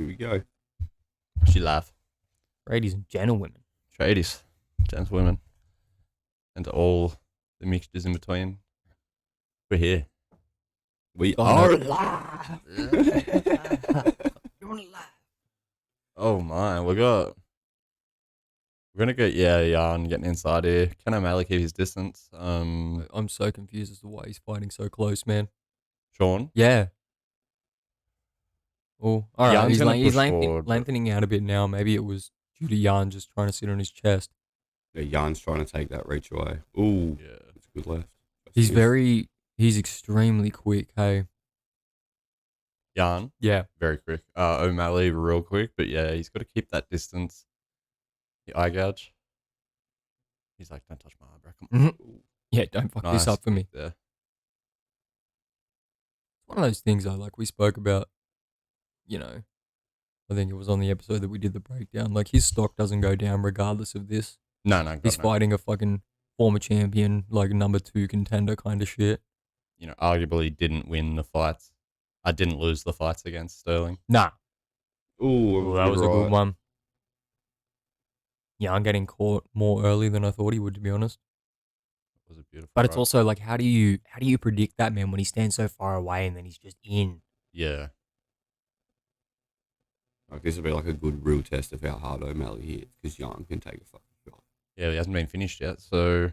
Here we go. She laugh. Ladies and gentlemen. Tradies, gentlewomen, and all the mixtures in between. We're here. We Oh, are no. live. Oh my, we're gonna get Jan getting inside here. Can O'Malley keep his distance? I'm so confused as to why he's fighting so close, man. Sean. Yeah. Oh, all right. Jan's He's, gonna he's push forward, but- lengthening out a bit now. Maybe it was due to Jan just trying to sit on his chest. Yeah, Jan's trying to take that reach away. Ooh, Yeah. it's a good left. He's extremely quick. Hey. Jan, Yeah. very quick. O'Malley, real quick, but yeah, he's got to keep that distance. The eye gouge. He's like, don't touch my eye, bro. Come on. Mhm. Yeah. Don't fuck this up for me. Yeah. It's one of those things though, like we spoke about, I think it was on the episode that we did the breakdown. Like his stock doesn't go down regardless of this. No, God, He's no. fighting a fucking former champion, like number 2 contender kind of shit. You know, arguably didn't win the fights. I didn't lose the fights against Sterling. Nah. Ooh, That was a good right. one. Yeah, I'm getting caught more early than I thought he would, to be honest. It was a beautiful. But it's fight. also like, how do you predict that, man, when he stands so far away and then he's just in? Yeah. Like, this will be like a good real test of how hard O'Malley hits because Jan can take a fucking shot. Yeah, he hasn't been finished yet, so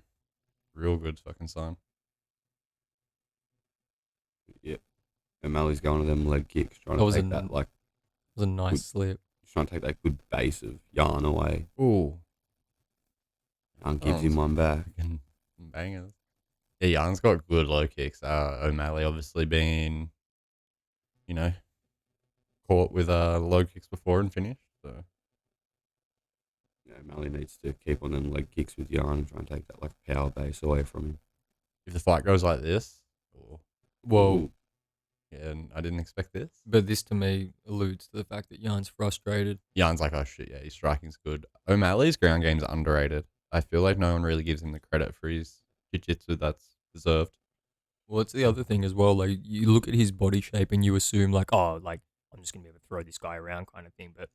real good fucking sign. Yep. O'Malley's going to them leg kicks, trying That to was take a- that like It was a nice Good. slip. trying to take that good base of Jan away. Ooh. Jan gives him one back. Fucking bangers. Yeah, Jan's got good low kicks. O'Malley obviously been, caught with low kicks before and finished. So Yeah, O'Malley needs to keep on them leg kicks with Jan and try and take that like power base away from him. if the fight goes like this, Whoa. Ooh. yeah, and I didn't expect this. But this to me alludes to the fact that Jan's frustrated. Jan's like, oh shit, yeah, his striking's good. O'Malley's ground game's underrated. I feel like no one really gives him the credit for his jiu-jitsu that's deserved. Well, it's the other thing as well. Like, you look at his body shape and you assume, like, oh, like, I'm just going to be able to throw this guy around kind of thing. But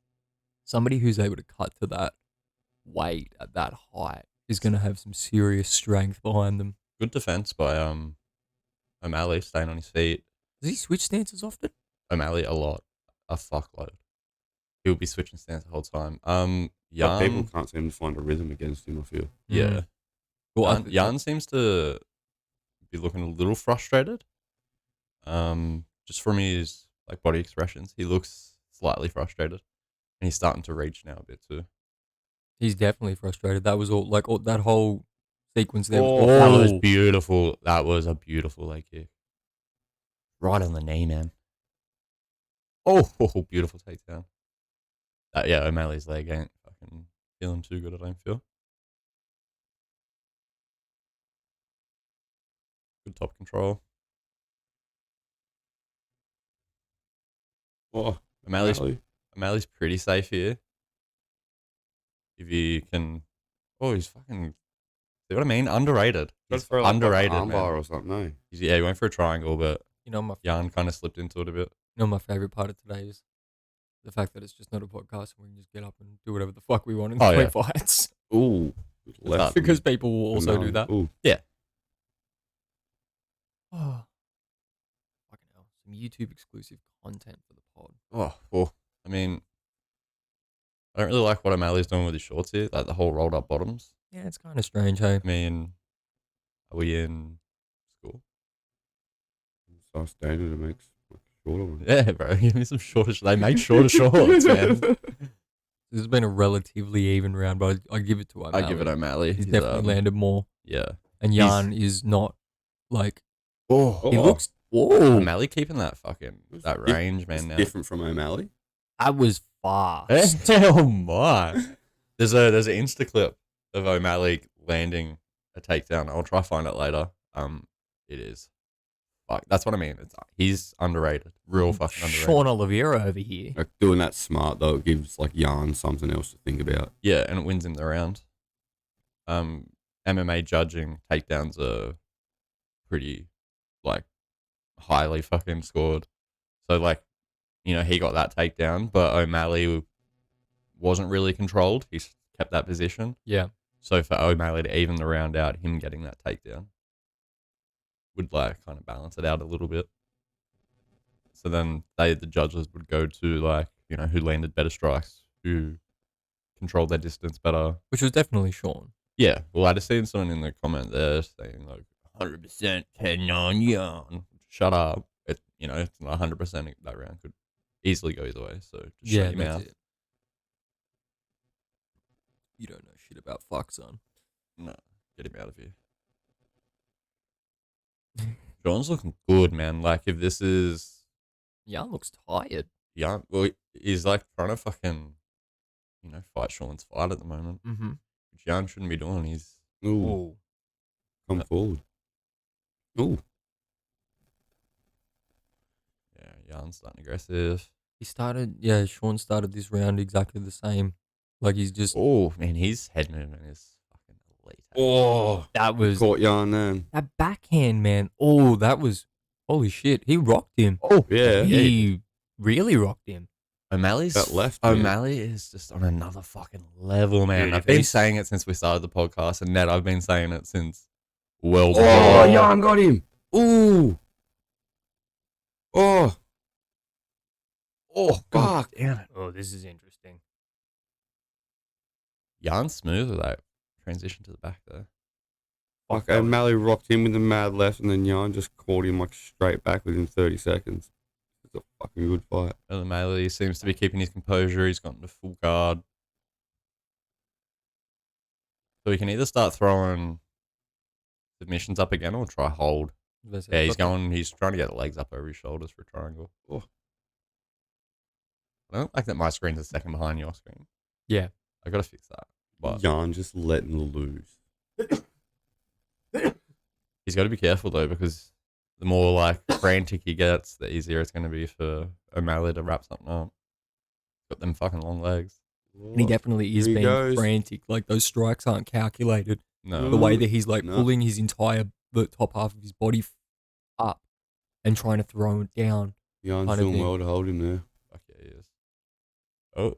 somebody who's able to cut to that weight at that height is going to have some serious strength behind them. Good defense by O'Malley, staying on his feet. Does he switch stances often? O'Malley a lot, a fuckload. He'll be switching stance the whole time. But people Jan, can't seem to find a rhythm against him, I feel. yeah, Mm. Well, Jan seems to be looking a little frustrated. Just from his like body expressions, he looks slightly frustrated, and he's starting to reach now a bit too. he's definitely frustrated. That was all, like, all, that whole sequence there. Oh, Was that awful. was beautiful. That was a beautiful leg kick. Right on the knee, man. Oh, beautiful takedown. Yeah, O'Malley's leg ain't fucking feeling too good, I don't feel. Good top control. Oh, O'Malley's pretty safe here. If you can... Oh, he's fucking... See what I mean? Underrated. He's underrated, armbar man. or something, no? Yeah, he went for a triangle, but You know, Jan kind of slipped into it a bit. my favorite part of today is the fact that it's just not a podcast and we can just get up and do whatever the fuck we want in Oh, between yeah. fights. Ooh. Left. Because people will also do O'Malley. that. Ooh. Oh, fucking hell. Some YouTube exclusive content for the pod. Oh, well, I mean... I don't really like what O'Malley's doing with his shorts here, like the whole rolled up bottoms. Yeah, it's kind of strange, hey? I mean, are we in school? So standard it makes like a shorter one. Yeah, bro. Give me some shorter. They make shorter shorts, man. This has been a relatively even round, but I give it to O'Malley. I give it O'Malley. He's definitely landed more. Yeah. And Jan is not, like, Oh, he Oh. looks, O'Malley keeping that fucking that Di- range, man. It's Now. different from O'Malley. I was fast. Oh my! There's an Insta clip of O'Malley landing a takedown. I'll try find it later. It is. Fuck, that's what I mean. He's underrated. Real fucking underrated. Sean Oliveira over here. Like doing that smart though, it gives like Jan something else to think about. Yeah, and it wins him the round. MMA judging takedowns are pretty, like, highly fucking scored. So, like, he got that takedown, but O'Malley wasn't really controlled. He kept that position. Yeah. So for O'Malley to even the round out, him getting that takedown would like kind of balance it out a little bit. So then the judges would go to like, who landed better strikes, who controlled their distance better. Which was definitely Sean. Yeah. Well, I just seen someone in the comment there saying like 100% 10-9 Jan. Shut up. It's not 100%. That round could easily go either way. So just shut your mouth. It. You don't know shit about fuck, son. No, get him out of here. John's looking good, man. Like if this is Jan looks tired. Jan, well, he's like trying to fucking, fight Sean's fight at the moment. Mm-hmm. Which Jan shouldn't be doing. He's Ooh. Come forward. Ooh. Yeah, Jan's starting aggressive. Sean started this round exactly the same. Like he's just. Oh man, his head movement is fucking elite. Oh. That was. Caught Jan then. That backhand, man. Oh, that was. Holy shit. He rocked him. Oh Yeah. He really rocked him. O'Malley's That left, man. O'Malley is just on another fucking level, man. Dude, I've if been he's- saying it since we started the podcast, and Ned, I've been saying it since well Oh, before. Jan got him. Ooh. Oh. Oh, God. damn it. Oh, this is interesting. Jan's smooth with that transition to the back there. Fuck, O'Malley rocked him with the mad left, and then Jan just caught him like straight back within 30 seconds. It's a fucking good fight. O'Malley seems to be keeping his composure. He's gotten to full guard. So he can either start throwing submissions up again or try hold. Yeah, he's trying to get the legs up over his shoulders for a triangle. Oh. I don't like that my screen's a second behind your screen. Yeah. I gotta fix that. But Jan just letting loose. he's got to be careful though, because the more like frantic he gets, the easier it's going to be for O'Malley to wrap something up. Got them fucking long legs. And he definitely is Here he being goes. frantic. Like those strikes aren't calculated. No, The way that he's like No. pulling his the top half of his body up and trying to throw it down. Jan's kind of doing thing. well to hold him there. fuck yeah, he is. Oh,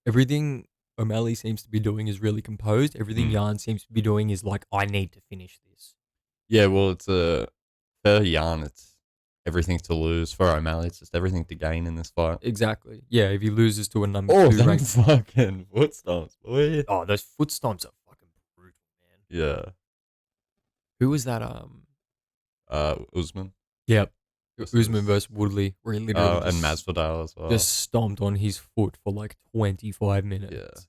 Everything O'Malley seems to be doing is really composed. Everything Jan seems to be doing is like, I need to finish this. yeah. Well, it's for Jan, it's everything to lose. For O'Malley, it's just everything to gain in this fight. Exactly. Yeah, if he loses to a number Oh, two them ranked. fucking foot stomps, boy. Oh, those foot stomps are fucking brutal, man. Yeah. Who was that? Usman. Yep. This Usman is- versus Woodley, where he literally And just, Masvidal as well. just stomped on his foot for like 25 minutes.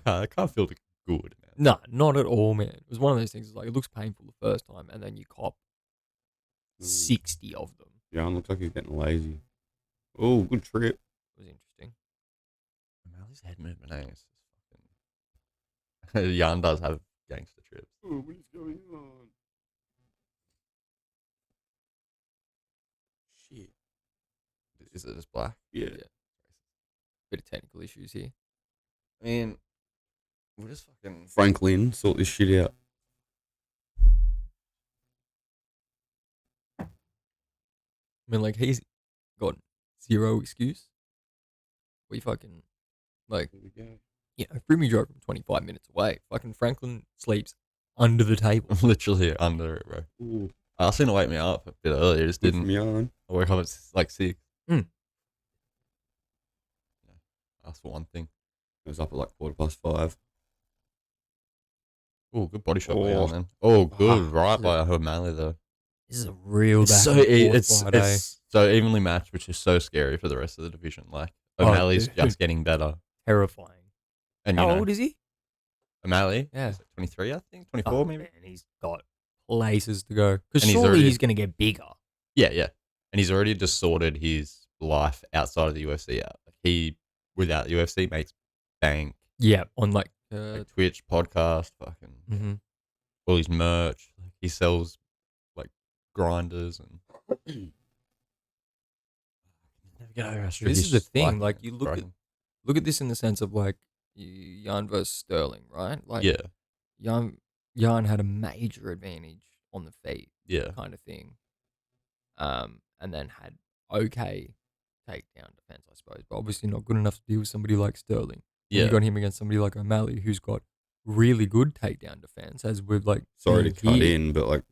I can't feel good, man. No, not at all, man. It was one of those things. It's like it looks painful the first time, and then you cop 60 of them. Jan looks like he's getting lazy. Oh, good trip. It was interesting. O'Malley's head movement, eh? It's just fucking... Jan does have gangster trips. Oh, what is going on? Shit. Is it just black? Yeah. Bit of technical issues here. I mean, we're just fucking... Franklin, sort this shit out. I mean, like, he's got zero excuse. We fucking, like, Here we go. you know, Fumi drove from 25 minutes away. Fucking Franklin sleeps under the table. I'm literally under it, bro. Ooh, I asked him to wake me up a bit earlier, just good didn't. from Jan. I woke up at like 6. Mm. Yeah, asked for one thing. It was up at like 5:15. Oh, good body shot by Oh. Jan then. Oh, good Ah, right by O'Malley though. This is a real It's back so and forth it's fight, eh? it's so evenly matched, which is so scary for the rest of the division. Like Oh, O'Malley's dude. just getting better, Terrifying. and How you know old is he? O'Malley, Yeah. 23, I think 24 Oh, maybe. man, he's got places to go. Because And he's surely already- he's going to get bigger. Yeah, yeah, and he's already just sorted his life outside of the UFC out. Like he without the UFC makes bank. Yeah, on like, Like Twitch, podcast, fucking mhm. all his merch. Like he sells like grinders and. This is the thing, like, you look at this in the sense of like Jan versus Sterling, right? Like, yeah, Jan had a major advantage on the feet, yeah, kind of thing. And then had okay takedown defense, I suppose, but obviously not good enough to deal with somebody like Sterling. And Yeah. you got him against somebody like O'Malley, who's got really good takedown defense, as we've like. Sorry to seen cut here. in, but like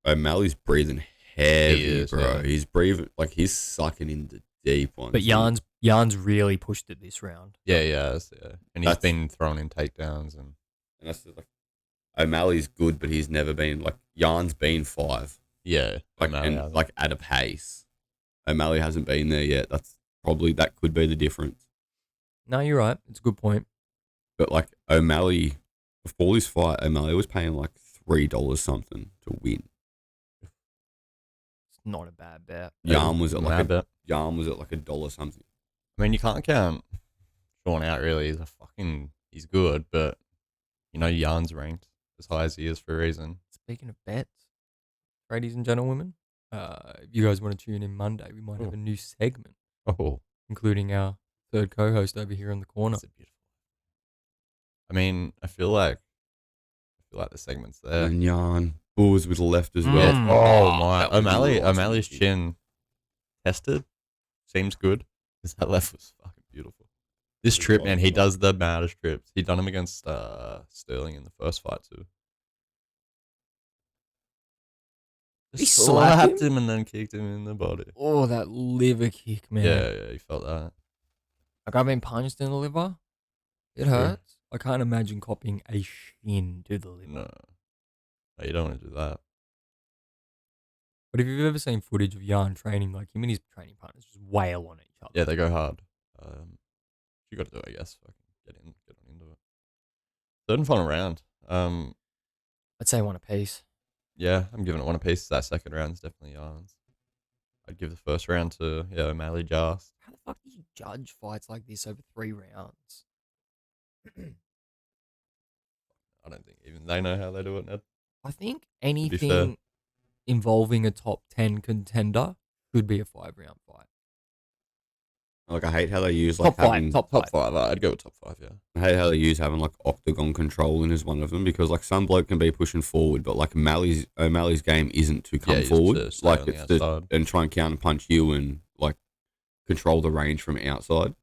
O'Malley's breathing heavy, He is, bro. yeah. He's breathing like he's sucking in the deep ones. But Jan's really pushed it this round. Yeah. And he's That's- been thrown in takedowns and and that's just, like O'Malley's good, but he's never been like Jan's been 5, yeah. like O'Malley and hasn't. like at a pace. O'Malley hasn't been there yet. That could be the difference. No, you're right. It's a good point. But like O'Malley, before this fight, O'Malley was paying like $3 something to win. It's not a bad bet. Jan was at like bet. Jan was at like $1 something. I mean, you can't count Sean out really. He's good, but you know, Jan's ranked as high as he is for a reason. Speaking of bets, ladies and gentlemen, if you guys want to tune in Monday, we might have a new segment, Oh, including our third co-host over here in the corner. that's a beautiful. I mean, I feel like the segment's there. And Jan Bulls with the left as Mm. well. Mm. Oh my! that was awesome. O'Malley's chin tested seems good. 'Cause that left was fucking beautiful. This Good trip, fight, man, he good does the maddest trips. He done him against Sterling in the first fight too. He Just slapped slapped him and then kicked him in the body. Oh, that liver kick, man. Yeah, you felt that. Like, I've been punched in the liver. It hurts. I can't imagine copying a shin to the liver. No, you don't want to do that. But if you've ever seen footage of Jan training, like him and his training partners just wail on each other. Yeah, they go hard. You got to do it, I guess. Fucking get on into it. Third and final round. I'd say one apiece. Yeah, I'm giving it one apiece. That second round's definitely Jan's. I'd give the first round to O'Malley Jas. How the fuck do you judge fights like this over 3 rounds? I don't think even they know how they do it, Ned. I think fair. anything involving a top 10 contender should be a 5-round fight. Like I hate how they use like Top five, having, top Top five. 5. I'd go with top 5, yeah. I hate how they use having like octagon controlling as one of them because like some bloke can be pushing forward, but like O'Malley's game isn't to come just forward. to stay Like on the it's to outside. and try and counter punch you and like control the range from outside.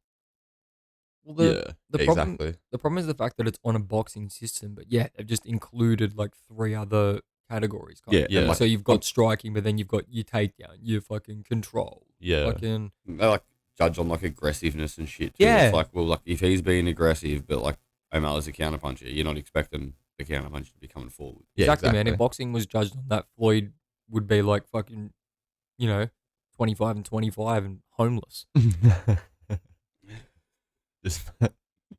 Well, Yeah, the problem, exactly. the problem is the fact that it's on a boxing system, but yeah, they've just included like 3 other categories. Yeah, Yeah. and, like, So you've got striking, but then you've got your takedown, your fucking control. Yeah. Fucking, they like judge on like aggressiveness and shit. Too. Yeah. It's like, well, like if he's being aggressive, but like O'Malley's a counter puncher, you're not expecting the counter puncher to be coming forward. Yeah, exactly, man. If boxing was judged on that, Floyd would be like fucking, 25 and 25 and homeless. Just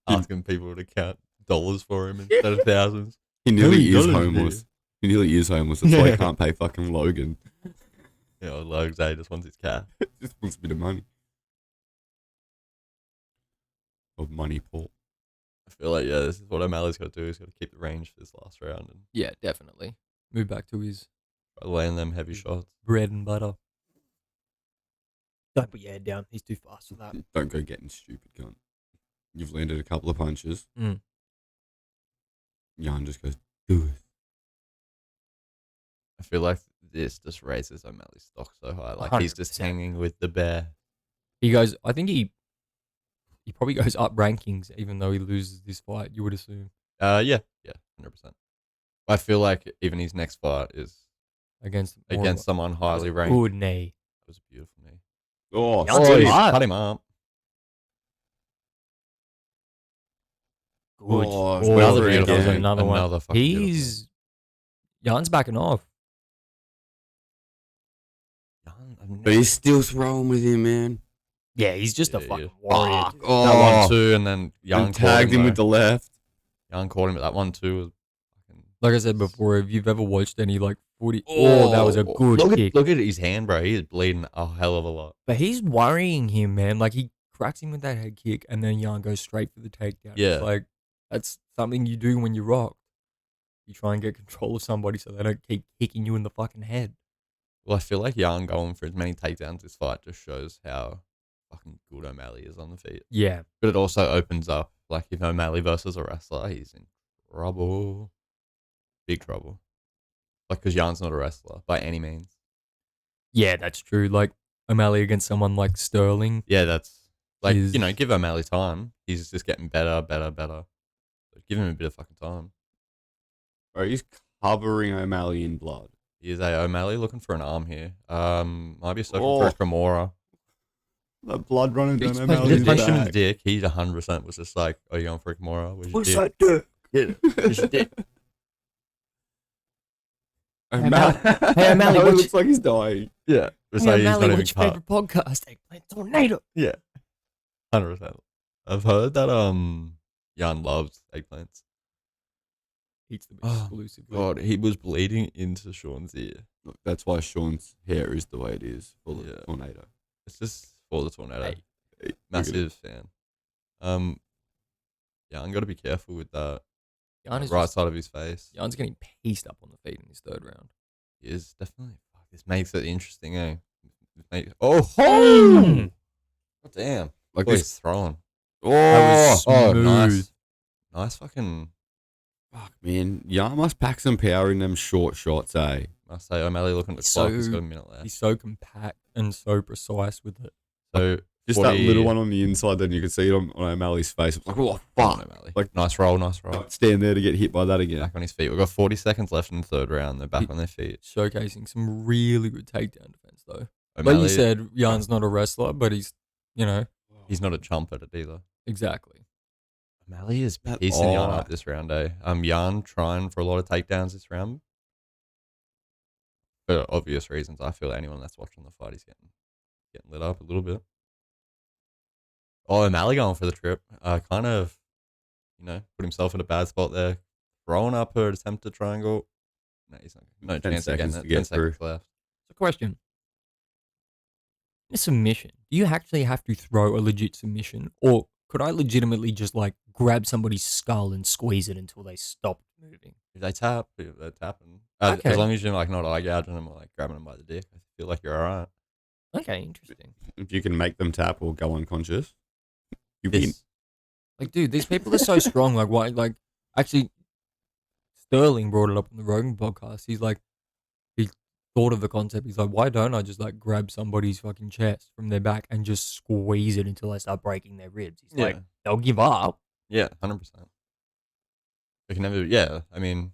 asking people to count dollars for him instead of thousands. He nearly many is dollars, homeless. He nearly is homeless. That's why he Yeah. can't pay fucking Logan. Logs, just wants his cat. Just wants a bit of money. Of money, Paul. I feel like, this is what O'Malley's got to do. He's got to keep the range for this last round and Yeah, definitely. Move back to his try to land them heavy shots. bread and butter. Don't put your head down. He's too fast for that. Don't go getting stupid, cunt. You've landed a couple of punches. Mm. Jan just goes, do it. I feel like this just raises O'Malley's stock so high. Like he's just 100%. hanging with the bear. He goes, I think he probably goes up rankings even though he loses this fight, you would assume. Yeah, 100%. I feel like even his next fight is Against more against of someone a- highly ranked. Good knee. That was a beautiful knee. Oh, Jan's Oh, him he's up. cut him up. Good. Oh, Oh, another there beautiful goes knee. another one. Another fucking beautiful Jan's backing off. but he's still throwing with him, man. Yeah, he's just a Yeah, fucking yeah. warrior. Fuck. dude. Oh, That 1-2, and then Young and tagged him with the left. Young caught him at that 1-2. Was fucking. Like I said before, if you've ever watched any like footy, that was a good look kick. Look at his hand, bro. He is bleeding a hell of a lot. But he's worrying him, man. Like he cracks him with that head kick, and then Jan goes straight for the takedown. Yeah. It's like that's something you do when you rock. You try and get control of somebody so they don't keep kicking you in the fucking head. Well, I feel like Young going for as many takedowns this fight just shows how fucking good O'Malley is on the feet. Yeah, But it also opens up, like, if O'Malley versus a wrestler, he's in trouble. Big trouble. Like, because Jan's not a wrestler by any means. yeah, that's true. Like O'Malley against someone like Sterling. Yeah, that's like, Is- give O'Malley time. He's just getting better. Give him a bit of fucking time. Bro, he's covering O'Malley in blood. He is a O'Malley looking for an arm here. Might be searching Oh. for a Kimura. The blood running down He's He O'Malley's just punched him in the back. dick. He 100% was just like, "Are you going for a Kimura? Where's your dick?" dick? Yeah, where's your dick? O'Malley. Hey, O'Malley, O'Malley what's- looks like he's dying. Yeah, it's Hey, like he's O'Malley, not even what's your cut. favorite podcast? Eggplant Tornado. Yeah, 100%. I've heard that Jan loves eggplants. Eats them Oh, exclusively. God, he was bleeding into Sean's ear. Look, that's why Sean's hair is the way it is for the Yeah. tornado. It's just for the tornado. Hey. Hey, Massive fan. Jan got to be careful with that Jan is right just- side of his face. Jan's getting pieced up on the feet in this third round. He is definitely. Fuck, this makes it interesting, eh? Oh, God damn! Like Boy, this. he's throwing. That was Oh, smooth. nice fucking. Fuck, man. Jan must pack some power in them short shots, eh? Must say, O'Malley looking at the He's clock. He's so- got a minute left. He's so compact and so precise with it. So Just that little one on the inside, then you can see it on O'Malley's face. It's like, oh, Fuck, fuck. O'Malley. Like- nice roll, nice roll. Don't stand there to get hit by that again. Back on his feet. We've got 40 seconds left in the third round. They're back on their feet. Showcasing some really good takedown defense, though. Like O'Malley, you said, Jan's not a wrestler, but he's, he's not a chump at it either. exactly. O'Malley is That- piecing Jan oh. up this round, eh? Jan trying for a lot of takedowns this round. For obvious reasons. I feel anyone that's watching the fight is getting lit up a little bit. Oh, O'Malley going for the trip. Kind of, put himself in a bad spot there. Throwing up her attempted triangle. No, he's not. No 10 chance of getting seconds it. to get 10 seconds through. left. So, question. In a submission, do you actually have to throw a legit submission? Or could I legitimately just like grab somebody's skull and squeeze it until they stop moving? If they're tapping. Okay. As long as you're like not eye gouging them or like grabbing them by the dick, I feel like you're alright. Okay, interesting. If you can make them tap or go unconscious, you win. This, Like, dude, these people are so strong. Like, why? Like, actually, Sterling brought it up on the Rogan podcast. He's like, he thought of the concept. He's like, why don't I just like grab somebody's fucking chest from their back and just squeeze it until they start breaking their ribs? He's like, they'll give up. yeah, 100%. We can never. Yeah, I mean,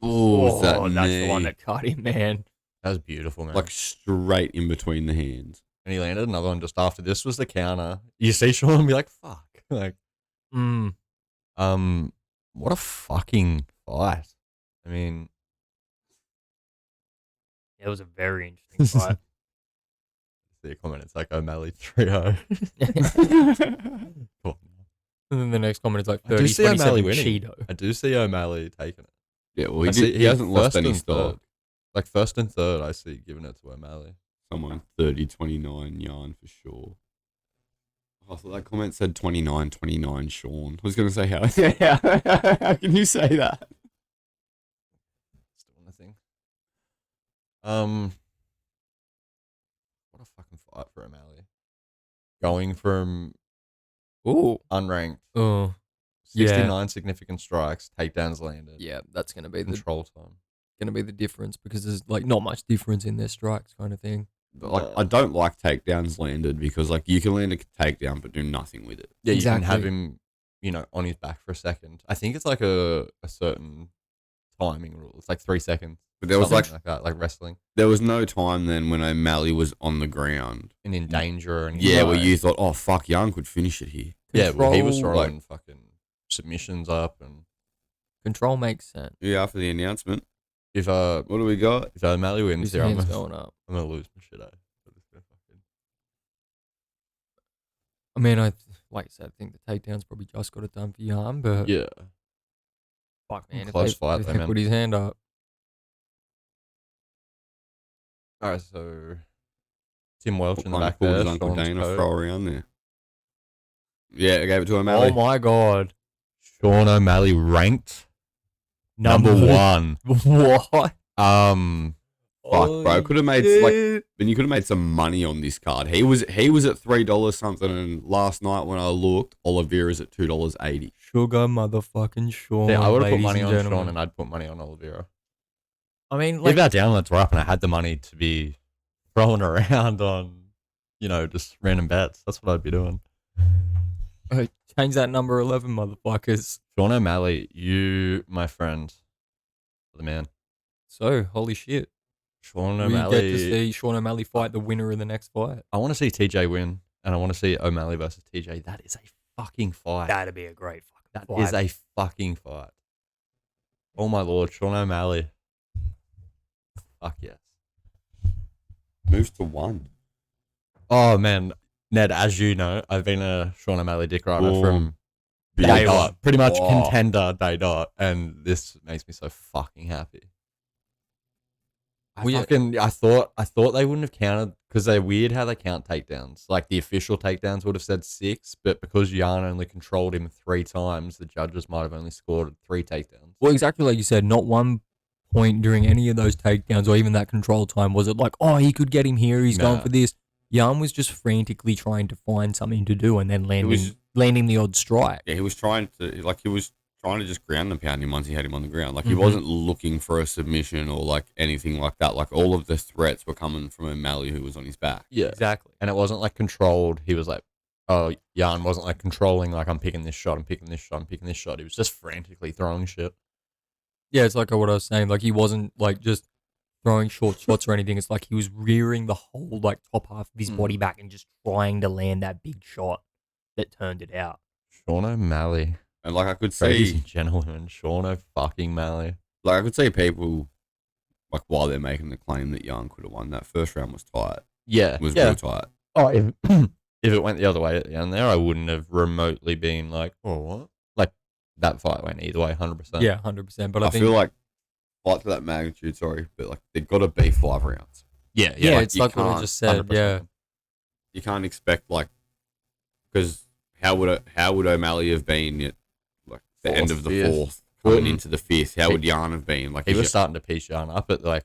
Oh, that's that the one knee. that cut him, man. that was beautiful, man. Like straight in between the hands. And he landed another one just after this was the counter. You see Sean and be like, "Fuck!" Like, Mm. what a fucking fight. I mean, It was a very interesting fight. see a comment. It's like O'Malley 3-0. And Come on. then the next comment is like I do 30, see O'Malley 27 winning. Cheeto. I do see O'Malley taking it. Yeah, well, I he, see he hasn't lost first any and stock. third. Like first and third, I see giving it to O'Malley. Someone 30-29 Yarn for sure. Oh, so that comment said 29-29 Sean. I was going to say, how can you say that? It's doing the thing. What a fucking fight for O'Malley. Going from Ooh. unranked, Oh. Yeah. 69 significant strikes, takedowns landed, Yeah, that's gonna be the control time. difference because there's like not much difference in their strikes kind of thing. But, like, I don't like takedowns landed because like you can land a takedown but do nothing with it. Yeah, you can have Exactly. him, on his back for a second. I think it's like a certain timing rule. It's like 3 seconds. But there was something like that, like wrestling there was no time then when O'Malley was on the ground. and in danger. And Yeah, where like- you thought, oh fuck, Young could finish it here. yeah, well, he was Control, throwing fucking submissions up, and Control makes sense. Yeah, after the announcement, if what do we got? O'Malley wins His here, I'm hands gonna, going up. I'm gonna lose my shit. I'm just gonna fucking- I mean, like I said, I think the takedown's probably just got it done for Yarn, but Yeah, fuck man, Close fight if though, they man. put his hand up. all right. So Tim Welch in the Kind of back pulled there. his Uncle Sean's Dana coat. throw around there. Yeah, I gave it to O'Malley. Oh my god, Sean O'Malley ranked number one. What? Fuck, bro. Could have made like, then you could have made some money on this card. He was at $3 something, and last night when I looked, Oliveira's at $2.80. Sugar motherfucking Sean. Yeah, I would have put ladies money and on gentlemen. Sean, and I'd put money on Oliveira. I mean, like, If our downloads were up and I had the money to be throwing around on, just random bets. That's what I'd be doing. Change that number 11, motherfuckers. Sean O'Malley, you, my friend, are the man. So, holy shit. Sean We get to O'Malley. see Sean O'Malley fight the winner of the next fight. I want to see TJ win, and I want to see O'Malley versus TJ. That is a fucking fight. That'd be a great That fucking fight. is a fucking fight. Oh my lord, Sean O'Malley. Fuck yes. Moves to 1. Oh man, Ned, as you know, I've been a Sean O'Malley dick rider Oh, from big day one. dot, pretty much Oh. contender day dot, and this makes me so fucking happy. I thought they wouldn't have counted because they're weird how they count takedowns. Like the official takedowns would have said 6, but because Jan only controlled him 3 times, the judges might have only scored 3 takedowns. Well, exactly like you said, not one point during any of those takedowns or even that control time was it like, oh, he could get him here, he's going Nah. for this. Jan was just frantically trying to find something to do and then was- landing the odd strike. Yeah, he was trying to just ground and pound him once he had him on the ground. Like, he Mhm. wasn't looking for a submission or, like, anything like that. Like, all of the threats were coming from O'Malley, who was on his back. Yeah. Exactly. And it wasn't like controlled. He was like, oh, Jan wasn't like controlling, like, I'm picking this shot, I'm picking this shot, I'm picking this shot. He was just frantically throwing shit. Yeah, it's like what I was saying. Like he wasn't like just throwing short shots or anything. It's like he was rearing the whole like top half of his body back and just trying to land that big shot that turned it out. Sean O'Malley. And, like, I could Ladies see, and gentlemen, Sean O'fucking Malley. like, I could see people, like, while they're making the claim that Young could have won, that first round was tight. Yeah. It was yeah. real tight. Oh, if, if it went the other way at the end there, I wouldn't have remotely been like, oh, what? Like, that fight went either way, 100%. Yeah, 100%. But I I think feel like, fight to that magnitude, sorry, but, like, they've got to be 5 rounds. Yeah. yeah, like, it's you like what I can't just said. 100%. Yeah, You can't expect, like, because how would O'Malley have been at, like, the end Fourth, of the fifth. 4th, coming Wouldn't- into the 5th? How would Jan have been? Like, He was starting to piece Jan up at, like,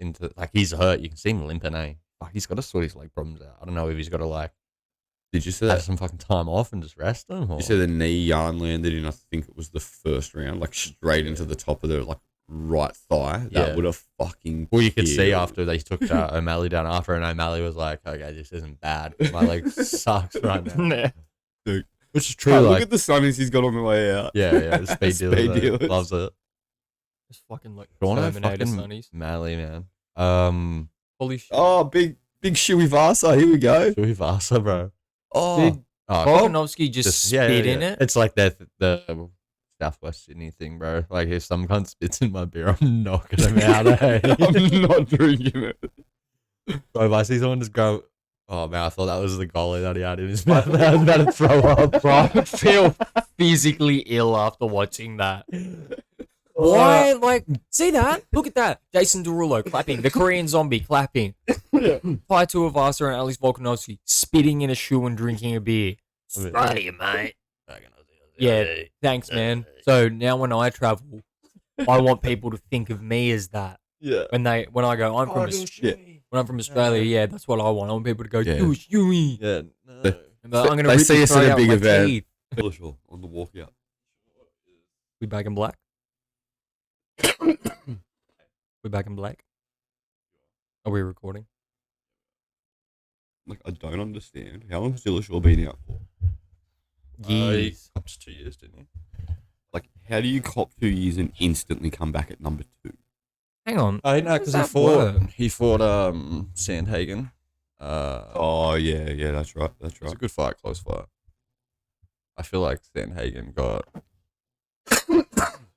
into, like, he's hurt. You can see him limping, eh? Fuck, he's got to sort his leg problems out. I don't know if he's got to, like, did you see have that? some fucking time off and just rest him. Or? You see the knee Jan landed in, I think it was the first round, like, straight into the top of the, like, right thigh. That Yeah. would have fucking Well, you could see killed. after they took O'Malley down after, and O'Malley was like, okay, this isn't bad. My leg sucks right now. Dude. Which is true. Oh, like, look at the sunnies he's got on the way out. yeah, the speed dealer. Speed dealers. Loves it. just fucking like Sean Terminator fucking Sonnies. Malley, man. Holy shit. Oh, big Shuey Vasa. Here we go. Shui Vasa, bro. Oh, Did Oh, Volkanovski just spit in it? It's like the Southwest Sydney thing, bro. Like, if some cunt spits in my beer, I'm knocking him out, eh? I'm not drinking it. Bro, if I see someone just go, oh, man, I thought that was the golly that he had in his mouth. I was about to throw up, bro. I feel physically ill after watching that. Why? Like, see that? Look at that. Jason Derulo clapping. The Korean zombie clapping. Tai Tuivasa and Alex Volkanovski spitting in a shoe and drinking a beer. Right here, mate. Yeah, thanks, man. So now when I travel, I want people to think of me as that. Yeah. When I go, I'm from when I'm from Australia, yeah, that's what I want. I want people to go, Yeah. "You Huey." Yeah. The- And I'm gonna They rip see his us at throat a out big with my event. teeth. On the walkout. We back in black. We back in black. Are we recording? Like, I don't understand. How long has Dillashaw been out for? Years. Up to 2 years, didn't he? Like, how do you cop 2 years and instantly come back at number 2? Hang on. Oh, no, How because does that work? he fought Sandhagen. Oh, yeah, that's right. That's It was right. a good fight, close fight. I feel like Sandhagen got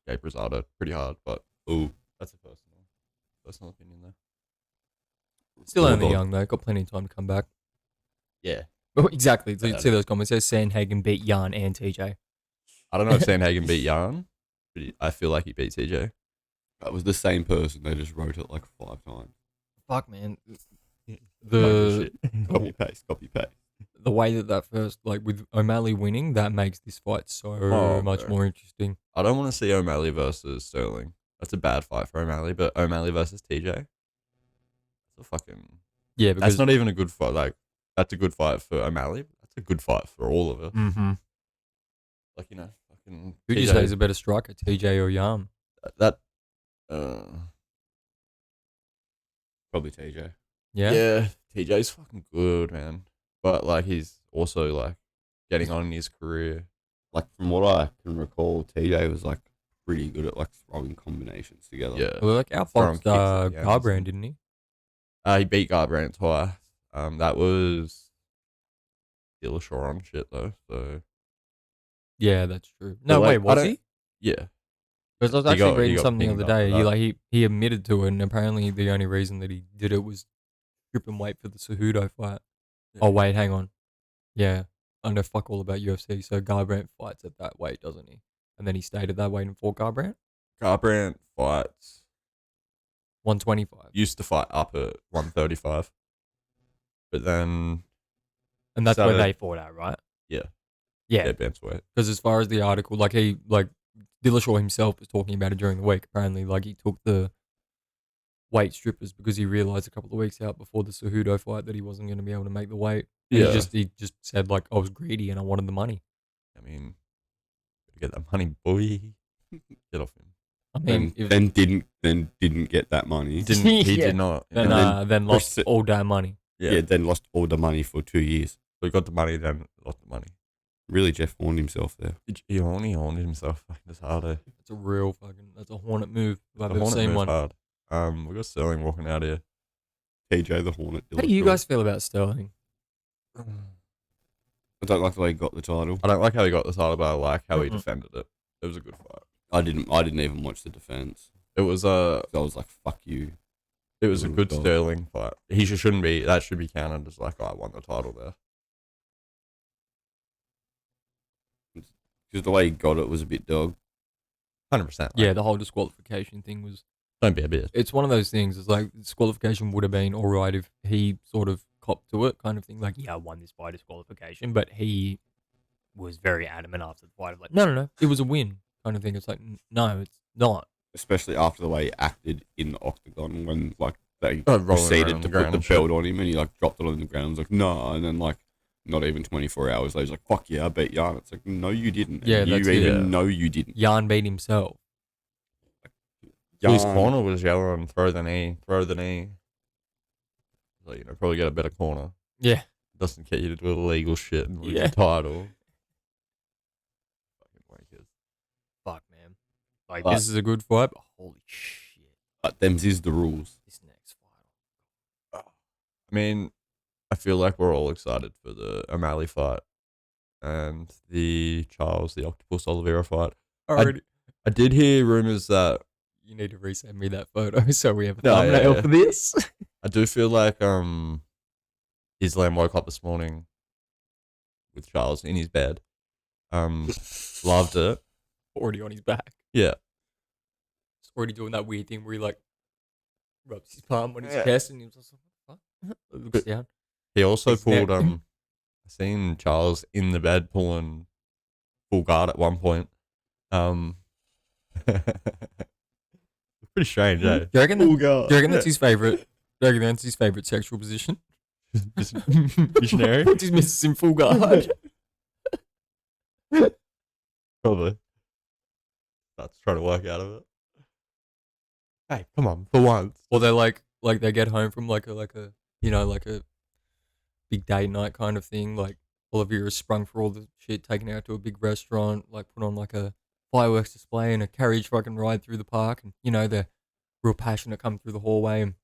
Gabe Rosado pretty hard, but Ooh. that's a personal opinion there. Still only Bulldog. young though. Got plenty of time to come back. Yeah. Oh, exactly. So you Yeah. see those comments. It says Sandhagen beat Jan and TJ. I don't know if Sandhagen beat Jan, but I feel like he beat TJ. That was the same person. They just wrote it like 5 times. Fuck, man. Fucking The shit. Copy paste. the way that first, like with O'Malley winning, that makes this fight so Oh, much bro. more interesting. I don't want to see O'Malley versus Sterling. That's a bad fight for O'Malley, but O'Malley versus TJ. That's a fucking. Yeah, That's because not even a good fight. Like, that's a good fight for O'Malley. That's a good fight for all of us. mm-hmm. Like, fucking. Who do you say is a better striker, TJ or Jan? that? Probably TJ. Yeah. TJ's fucking good, man. But like he's also like getting on in his career. Like from what I can recall, TJ was like pretty good at like throwing combinations together. Yeah. Well, like Throwing outboxed kicks at the end and Garbrandt, stuff. didn't he? He beat Garbrandt twice. That was Dillashaw on shit though. So Yeah, that's true. No, like, wait, I was don't- he? yeah, Because I was He actually got- he reading got something the pinged other up day. for He that. like he admitted to it, and apparently the only reason that he did it was stripping weight for the Cejudo fight. Oh wait, hang on. Yeah, I know fuck all about UFC. So Garbrandt fights at that weight, doesn't he? And then he stayed at that weight and fought Garbrandt. Garbrandt fights 125. used to fight up at 135, but then And that's where started- they fought at, right? yeah, Yeah, bantamweight. because as far as the article, like Dillashaw himself was talking about it during the week. Apparently, like he took the weight strippers because he realized a couple of weeks out before the Cejudo fight that he wasn't going to be able to make the weight. And Yeah. he just said like I was greedy and I wanted the money. I mean, get that money, boy. Get off him. I mean, Then didn't get that money. He Yeah. did not. then and then lost proce- all damn money. Yeah. Then lost all the money for 2 years. So he got the money, then lost the money. Really, Jeff warned himself there. He only owned himself fucking just harder. It's a real fucking. That's a hornet move. If I've The ever Hornet seen moved one. hard. We got Sterling walking out here. TJ the Hornet. How do you Dillashaw. guys feel about Sterling? I don't like the way he got the title. I don't like how he got the title, but I like how he Mm-mm. defended it. It was a good fight. I didn't even watch the defense. It was So I was like, fuck you. It was a good God. Sterling fight. He shouldn't be. That should be counted as like, I won the title there. Because the way he got it was a bit dog. 100%. Yeah, the whole disqualification thing was. Don't be a bitch. It's one of those things. It's like disqualification would have been all right if he sort of copped to it, kind of thing. Like, yeah, I won this by disqualification, but he was very adamant after the fight of like, no, it was a win, kind of thing. It's like, no, it's not. Especially after the way he acted in the octagon when like they Rolling around proceeded on to the ground put the and shit. belt on him and he like dropped it on the ground. I was like, no, and then like not even 24 hours later, he's like, fuck yeah, I beat Jan. It's like, no, you didn't. And Yeah, you that's it. even Yeah. know you didn't. Jan beat himself. His Jan- corner was yelling, throw the knee. Like, probably get a better corner. Yeah. Doesn't get you to do illegal shit and lose Yeah. your title. Fucking wankers. Fuck, man. Like, But- this is a good fight, but holy shit. But them's is the rules. This next fight. I mean, I feel like we're all excited for the O'Malley fight and the the Octopus Oliveira fight. Already. I did hear rumors that You need to resend me that photo so we have a No, yeah, thumbnail yeah. for this. I do feel like Islam woke up this morning with Charles in his bed. Loved it. Already on his back. Yeah. He's already doing that weird thing where he like rubs his palm on his Yeah. chest and he was just like, what the fuck? Looks But- down. He also His pulled neck. I seen Charles in the bed pulling full guard at one point. Pretty strange, eh? Do you reckon, Full guard. do you reckon that's his favorite? Do you reckon that's his favorite sexual position? Just missionary? Puts his missus in full guard. Probably. That's trying to work out of it. Hey, come on, for once. Or they like they get home from like a you know, like a big date night kind of thing. Like Olivia has sprung for all the shit, taken her out to a big restaurant, like put on like a fireworks display and a carriage fucking ride through the park, and you know they're real passionate, come through the hallway and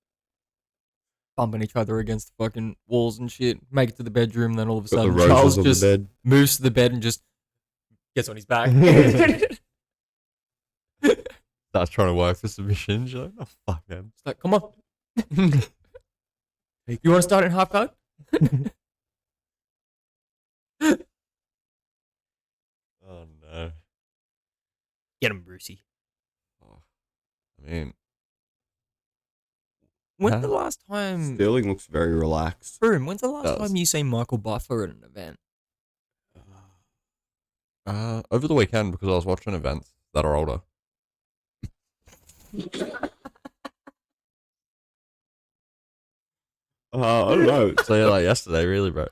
bumping each other against the fucking walls and shit. Make it to the bedroom, then all of a Got the sudden roses Charles on just the bed. moves to the bed and just gets on his back. Starts trying to work the submission. You're like, oh, fuck, man. It's like, come on. You want to start in half guard? Oh, no. Get him, Brucey. I mean, When's Huh? the last time, Sterling looks very relaxed. Broom, when's the last Does. time you seen Michael Buffer at an event? over the weekend, because I was watching events that are older. I don't know. So, yeah, like yesterday, really, bro.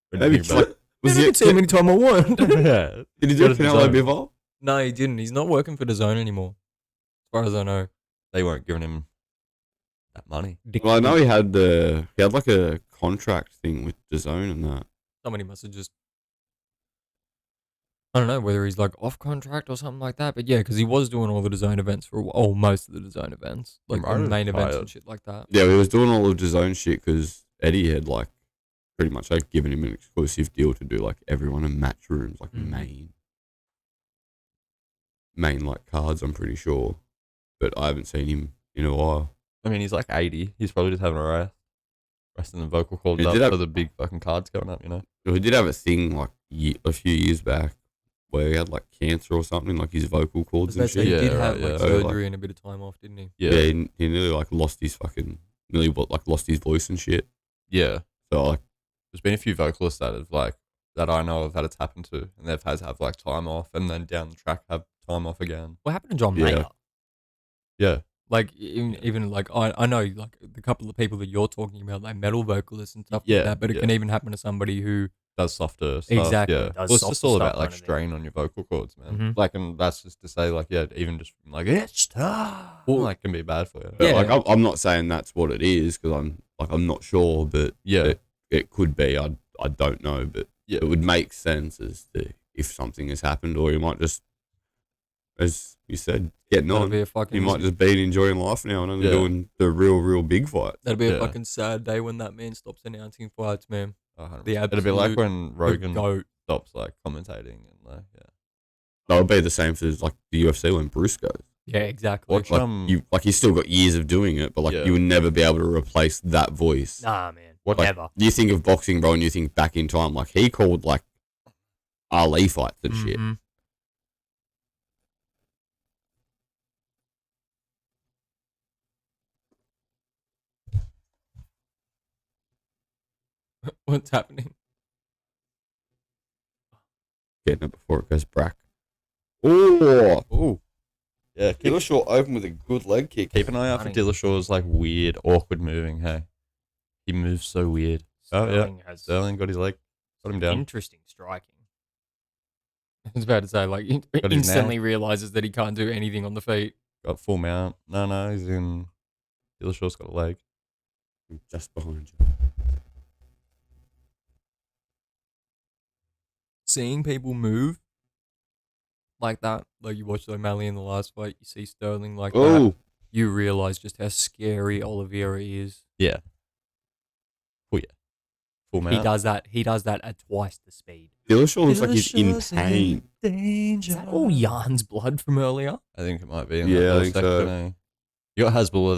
When you Maybe think about like, was I he can see him anytime I want. it. Yeah. did he Go do to the Penelope zone. Bivol? No, he didn't. He's not working for the Zone anymore, as far as I know. They weren't giving him that money. Well, I know he had like a contract thing with DAZN and that. Somebody must have just, I don't know whether he's like off contract or something like that, but yeah, because he was doing all the DAZN events for a while, or most of the DAZN events, like the Right, main events tired. and shit like that. Yeah, he was doing all of DAZN shit because Eddie had like pretty much like given him an exclusive deal to do like everyone in match rooms, like Mhm. main like cards. I'm pretty sure, but I haven't seen him in a while. I mean, he's like 80. He's probably just having a rest. Resting the vocal cords He up did have- for the big fucking cards going up, you know? He did have a thing like a few years back where he had like cancer or something, like his vocal cords and Because shit. he Yeah, did right, have like yeah. surgery and a bit of time off, didn't he? Yeah, he nearly like lost his lost his voice and shit. Yeah. So like, There's been a few vocalists that have like, that I know of had it's happened to, and they've had to have like time off and then down the track have time off again. What happened to John Yeah. Mayer? Yeah. Like even like I know like the couple of people that you're talking about, like metal vocalists and stuff Yeah, like that, but it yeah. can even happen to somebody who Does softer stuff. Exactly, Yeah. does Well, it's just softer all stuff about like kind of thing. strain on your vocal cords, man. Mhm. Like, and that's just to say, like, yeah, even just from, like, it's tough. Well, Like, can be bad for you. but Yeah. like I'm not saying that's what it is because I'm not sure, but Yeah. it could be. I don't know, but Yeah. it would make sense as to if something has happened, or you might just, as you said, getting that'd on. be a fucking You might just be enjoying life now and only Yeah. doing the real big fight. that'd be a Yeah. fucking sad day when that man stops announcing fights, man. 100%. The It'd be like absolute when Rogan goat. stops, like, commentating and, like, yeah. That would be the same for like the UFC when Bruce goes. Yeah, exactly. Watch, Like he's still got years of doing it, but like Yeah. you would never be able to replace that voice. Nah, man. What- Like, Never. you think of boxing, bro, and you think back in time, like he called like Ali fights and shit. Mhm. What's happening? Getting it before it goes brack. Oh, Ooh. Yeah, Dillashaw open with a good leg kick. keep an eye out for Funny. Dillashaw's, like, weird, awkward moving, hey? He moves so weird. Oh, yeah. Sterling has Sterling got his leg, got him down. interesting striking. I was about to say, like, he Got his instantly realizes that he can't do anything on the feet. Got full mount. No, he's in. Dillashaw's got a leg. Just behind you. Seeing people move like that, like you watched O'Malley in the last fight, you see Sterling like that, Oh, you realize just how scary Oliveira is. Yeah. Oh, yeah. Full mount. He does that at twice the speed. Dillashaw looks like he's in pain. Is that all Jan's blood from earlier? I think it might be. In Yeah, that I little think so. section, eh? You got Hasbulla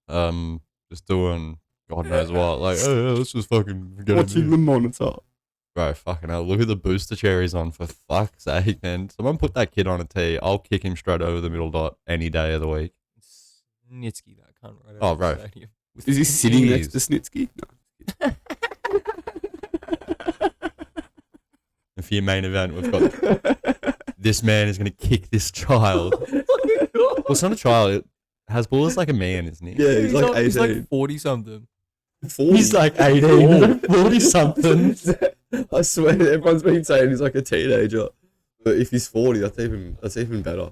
there. Just doing God knows what. Like, oh, yeah, let's just fucking get Watching him. the monitor. Bro, fucking hell. Look at the booster chair he's on, for fuck's sake, man. Someone put that kid on a tee. I'll kick him straight over the middle dot any day of the week. Snitsky, that cunt right Oh, out of the bro. stadium. Is he sitting next to Jeez. Snitsky? No. And for your main event, we've got this man is going to kick this child. Well, it's not a child. Hasbulla's like a man, isn't he? Yeah, he's like 18. He's like 40 something. 40. He's like 18, 40 something. I swear, everyone's been saying he's like a teenager. But if he's 40, that's even better.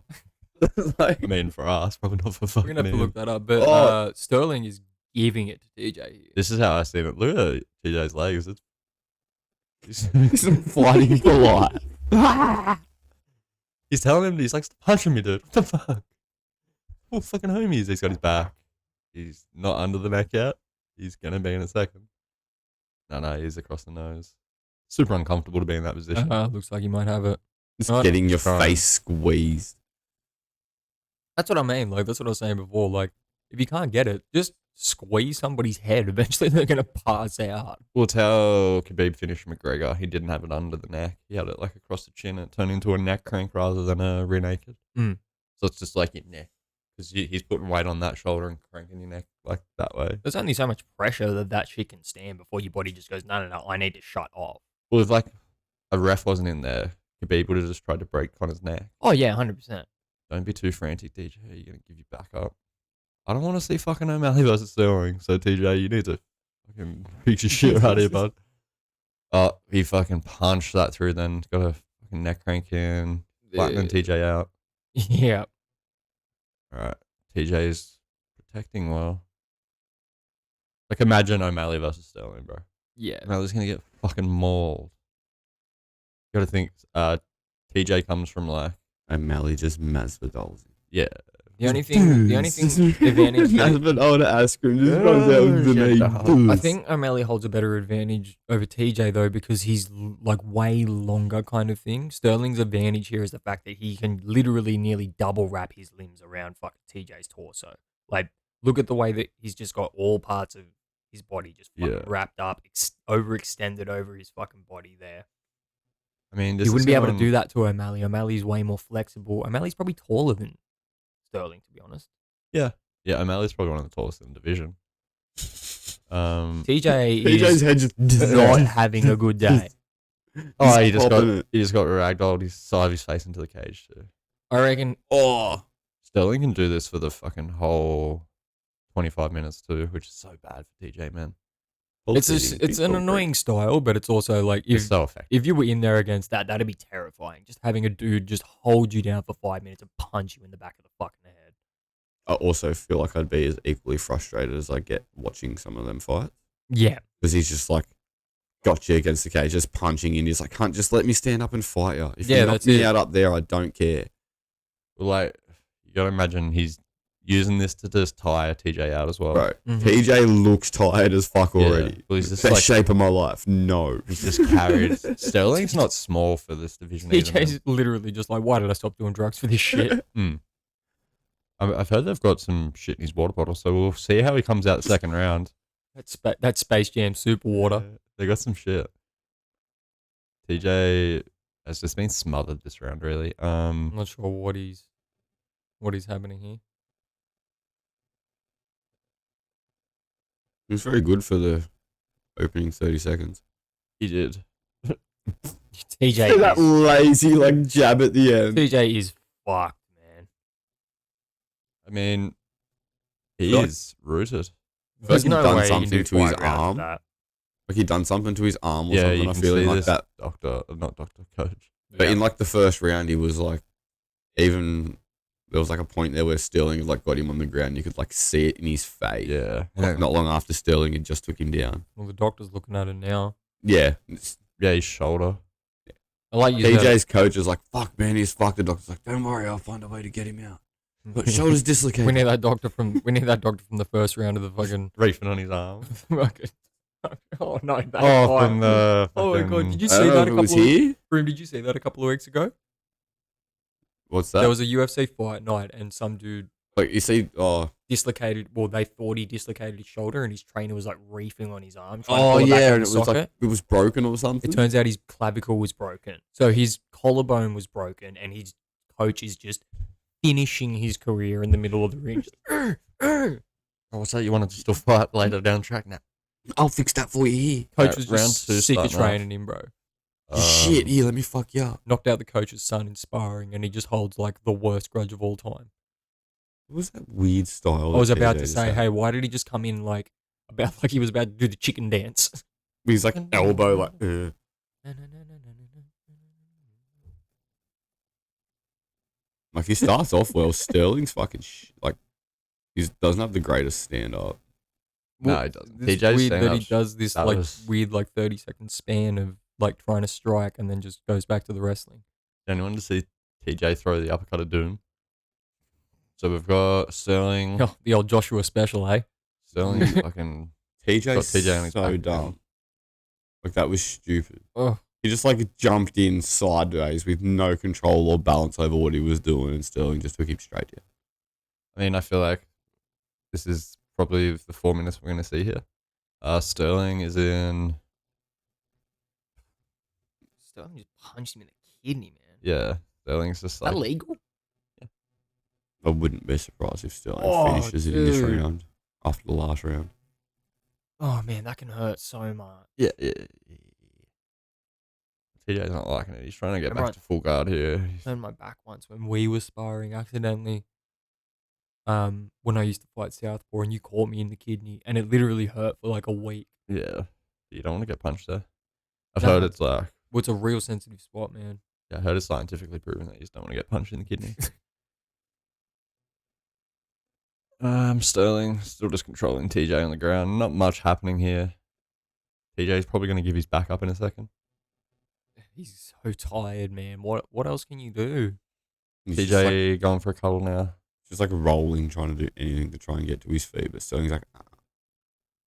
Like, I mean, for us, probably not for We're fucking gonna have to him. look that up. But Oh. Sterling is giving it to DJ here. This is how I seen it. Look at TJ's legs. he's fighting for life. He's telling him, he's like, stop punching me, dude. What the fuck? Well, fucking homies. He's got his back. He's not under the neck yet. He's going to be in a second. No, he's across the nose. Super uncomfortable to be in that position. Looks like he might have it. Just Right. getting your Trying. face squeezed. That's what I mean. Like that's what I was saying before. Like if you can't get it, just squeeze somebody's head. Eventually they're gonna pass out. Well, it's how Khabib finished McGregor. He didn't have it under the neck. He had it like across the chin. It turned into a neck crank rather than a rear naked. Mm. So it's just like your neck. Because he's putting weight on that shoulder and cranking your neck like that way. There's only so much pressure that shit can stand before your body just goes, no, I need to shut off. Well, if like a ref wasn't in there, Khabib would have just tried to break Connor's neck. Oh yeah, 100%. Don't be too frantic, TJ. You're going to give you back up. I don't want to see fucking O'Malley versus Sterling. So, TJ, you need to fucking fix your shit right here, bud. Oh, he fucking punched that through then. Got a fucking neck crank in. Flattening TJ out. Yeah. All right. TJ's protecting well. Like, imagine O'Malley versus Sterling, bro. Yeah. O'Malley's gonna get fucking mauled. You gotta think. TJ comes from like, O'Malley just Masvidal's. yeah. The only thing advantage that Masvidal to Askren just Yeah, runs out with the shut knee. the hell up. I Boost. think O'Malley holds a better advantage over TJ though because he's like way longer kind of thing. Sterling's advantage here is the fact that he can literally nearly double wrap his limbs around fucking TJ's torso. Like, look at the way that he's just got all parts of his body just fucking Yeah. wrapped up, overextended over his fucking body there. I mean, this You wouldn't be able to someone- do that to O'Malley. O'Malley's way more flexible. O'Malley's probably taller than Sterling, to be honest. Yeah, O'Malley's probably one of the tallest in the division. TJ TJ's is head just not having a good day. Oh, he just popping it. got ragdolled. His side of his face into the cage too. I reckon. Oh, Sterling can do this for the fucking whole 25 minutes too, which is so bad for TJ, man. It's an annoying style, but it's also like It's if so effective. if you were in there against that, that'd be terrifying. Just having a dude just hold you down for 5 minutes and punch you in the back of the fucking head. I also feel like I'd be as equally frustrated as I get watching some of them fight Yeah, because he's just like got you against the cage, just punching in. He's like, "Can't just let me stand up and fight you. If Yeah, you knock that's me it. out up there, I don't care." Well, like, you gotta imagine he's using this to just tire TJ out as well. Bro, Mhm. TJ looks tired as fuck Yeah, already. well, he's just Best like- shape of my life. No, He's just carried. Sterling's not small for this division. either, man. TJ's literally just like, why did I stop doing drugs for this shit? I've heard they've got some shit in his water bottle, so we'll see how he comes out the second round. That's Space Jam Super Water. They got some shit. TJ has just been smothered this round, really. I'm not sure what is happening here. he was very good for the opening 30 seconds. He did. TJ That is, lazy like jab at the end. TJ is fucked, man. I mean, he Like- is rooted. There's he'd no done way he can something do to his 5 rounds of arm. that. Like he'd done something to his arm or Yeah, something. you I can feel see like this. that. Not doctor, coach. But Yeah. in like the first round, he was like, even there was like a point there where Sterling like got him on the ground. You could like see it in his face. Yeah. Like, not long after Sterling had just took him down. Well, the doctor's looking at it now. Yeah. Yeah, his shoulder. I like you. TJ's coach is like, "Fuck, man, he's fucked." The doctor's like, "Don't worry, I'll find a way to get him out." But shoulders We dislocated. need that doctor from the first round of the fucking. Reefing on his arm. Oh no! That Oh, fight. from the. Oh my god! fucking- Did you I don't see know that if a it was couple? here. Broom, did you see that a couple of weeks ago? What's that? There was a UFC fight night, and some dude like you see. Oh, dislocated. Well, they thought he dislocated his shoulder, and his trainer was like reefing on his arm. trying to pull it back out and of it the was socket. like it was broken or something. It turns out his clavicle was broken. So his collarbone was broken, and his coach is just finishing his career in the middle of the ring. Just, Oh, what's that? You wanted to still fight later down the track now? I'll fix that for you here. Coach was round just two sick of starting off. training him, bro. Shit, here, let me fuck you up. Knocked out the coach's son in sparring, and he just holds like the worst grudge of all time. What was that weird style? I was that about TJ to just say, had? hey, why did he just come in like he was about to do the chicken dance? He's like elbow, like. Like he starts off well. Sterling's fucking like he doesn't have the greatest stand up. No, he doesn't. It's TJ's weird that he stand-ups, does this that like was- weird like 30-second span of like trying to strike and then just goes back to the wrestling. Anyone to see TJ throw the uppercut of doom? So we've got Sterling. Oh, the old Joshua special, eh? Sterling fucking. TJ's Got TJ on his so back. dumb. Like that was stupid. Oh, He just like jumped in sideways with no control or balance over what he was doing, and Sterling just took him straight down. I mean, I feel like this is probably the 4 minutes we're going to see here. Sterling is in. Sterling just punched him in the kidney, man. Yeah, Sterling's just Is that like. legal? I wouldn't be surprised if Sterling Oh, finishes it in this dude. round after the last round. Oh man, that can hurt so much. Yeah. TJ's not liking it. He's trying to get Remember back to full guard here. I turned my back once when we were sparring accidentally. When I used to fight Southpaw, and you caught me in the kidney, and it literally hurt for like a week. Yeah. You don't want to get punched there. I've No. heard it's like. Well, it's a real sensitive spot, man. Yeah, I heard it's scientifically proven that you just don't want to get punched in the kidney. Sterling still just controlling TJ on the ground. Not much happening here. TJ's probably going to give his back up in a second. He's so tired, man. What else can you do? He's just like, TJ going for a cuddle now. just like rolling, trying to do anything to try and get to his feet. But Sterling's like,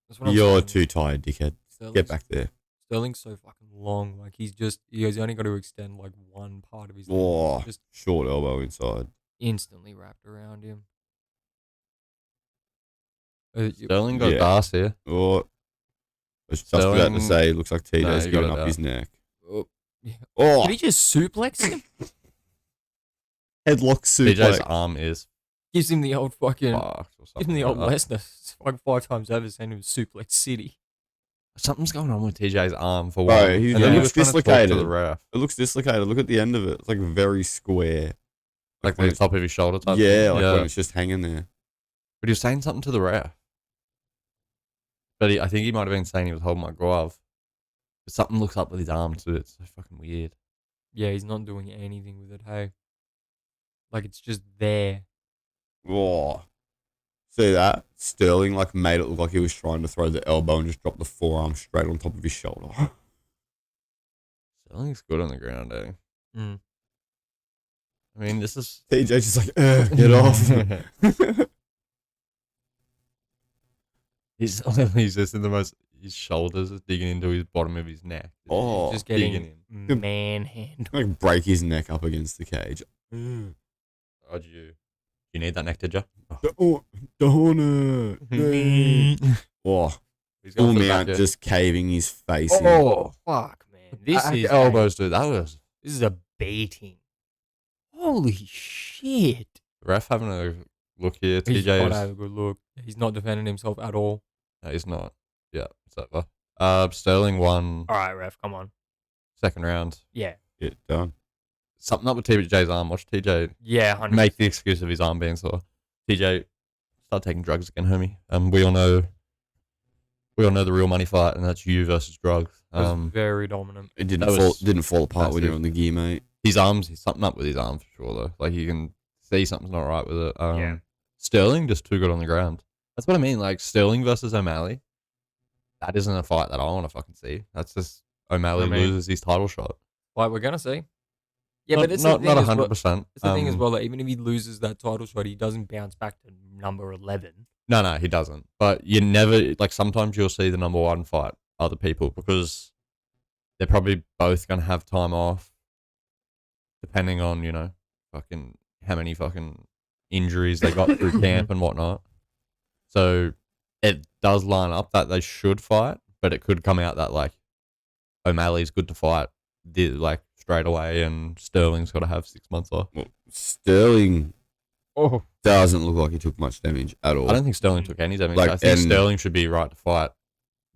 That's what I'm you're saying. too tired, dickhead. Get back there. Sterling's so fucking long. Like he's only got to extend like one part of his leg. Oh, Just short elbow inside. instantly wrapped around him. Sterling got Yeah. gas here. Oh, I was just about to Sterling- say, looks like No, TJ's you got giving it up out. his neck. Oh, yeah. Oh, Did he just suplex him? headlock TJ's suplex. arm is Gives him the old fucking. fucked or Gives something. him the old like that. Lesnar. It's like 5 times over saying him suplex city. Something's going on with TJ's arm for Bro, one. he And then he looks was trying to talk to dislocated. the ref. It looks dislocated. Look at the end of it. It's like very square. Like when the it's, top of his shoulder type. yeah, thing. like when it's just hanging there. But he was saying something to the ref. But I think he might have been saying he was holding my glove. But something looks up with his arm too. It's so fucking weird. Yeah, he's not doing anything with it. Hey, like it's just there. Oh, see that? Sterling like made it look like he was trying to throw the elbow and just dropped the forearm straight on top of his shoulder. Sterling's good on the ground, eh? Mm. I mean, this is TJ's just like, get off. he's just in the most. His shoulders are digging into his bottom of his neck. Oh, Just digging getting him. manhandled. like break his neck up against the cage. Oh, do you need that neck, did you? Oh, donut. Oh, He's full going for the mount back, just caving his face in. Oh fuck, man! This is elbows, dude. That was This is a beating. Holy shit! ref having a look here. He's TJ got is. to have a good look. He's not defending himself at all. No, he's not. Yeah, it's over. Sterling won All right, ref, come on. second round. Yeah, Get done. Something up with TJ's arm. Watch TJ yeah, 100%. make the excuse of his arm being sore. TJ, start taking drugs again, homie. We all know the real money fight, and that's you versus drugs. Was very dominant. It That was didn't fall apart when massive. you're on the gear, mate. His arms, something up with his arm for sure though. Like you can see something's not right with it. Yeah. Sterling just too good on the ground. That's what I mean. Like Sterling versus O'Malley. That isn't a fight that I want to fucking see. That's just O'Malley I mean- loses his title shot. Like we're gonna see. Yeah, not, but it's not the thing as well- 100%. It's the thing as well that even if he loses that title shot, he doesn't bounce back to number 11. No, he doesn't. But you never like. Sometimes you'll see the number one fight other people because they're probably both gonna have time off, depending on fucking how many fucking injuries they got through camp and whatnot. So it does line up that they should fight, but it could come out that like O'Malley's good to fight, like straight away, and Sterling's got to have 6 months off. Well, Sterling Oh, doesn't look like he took much damage at all. I don't think Sterling took any damage. Like, I think and- Sterling should be right to fight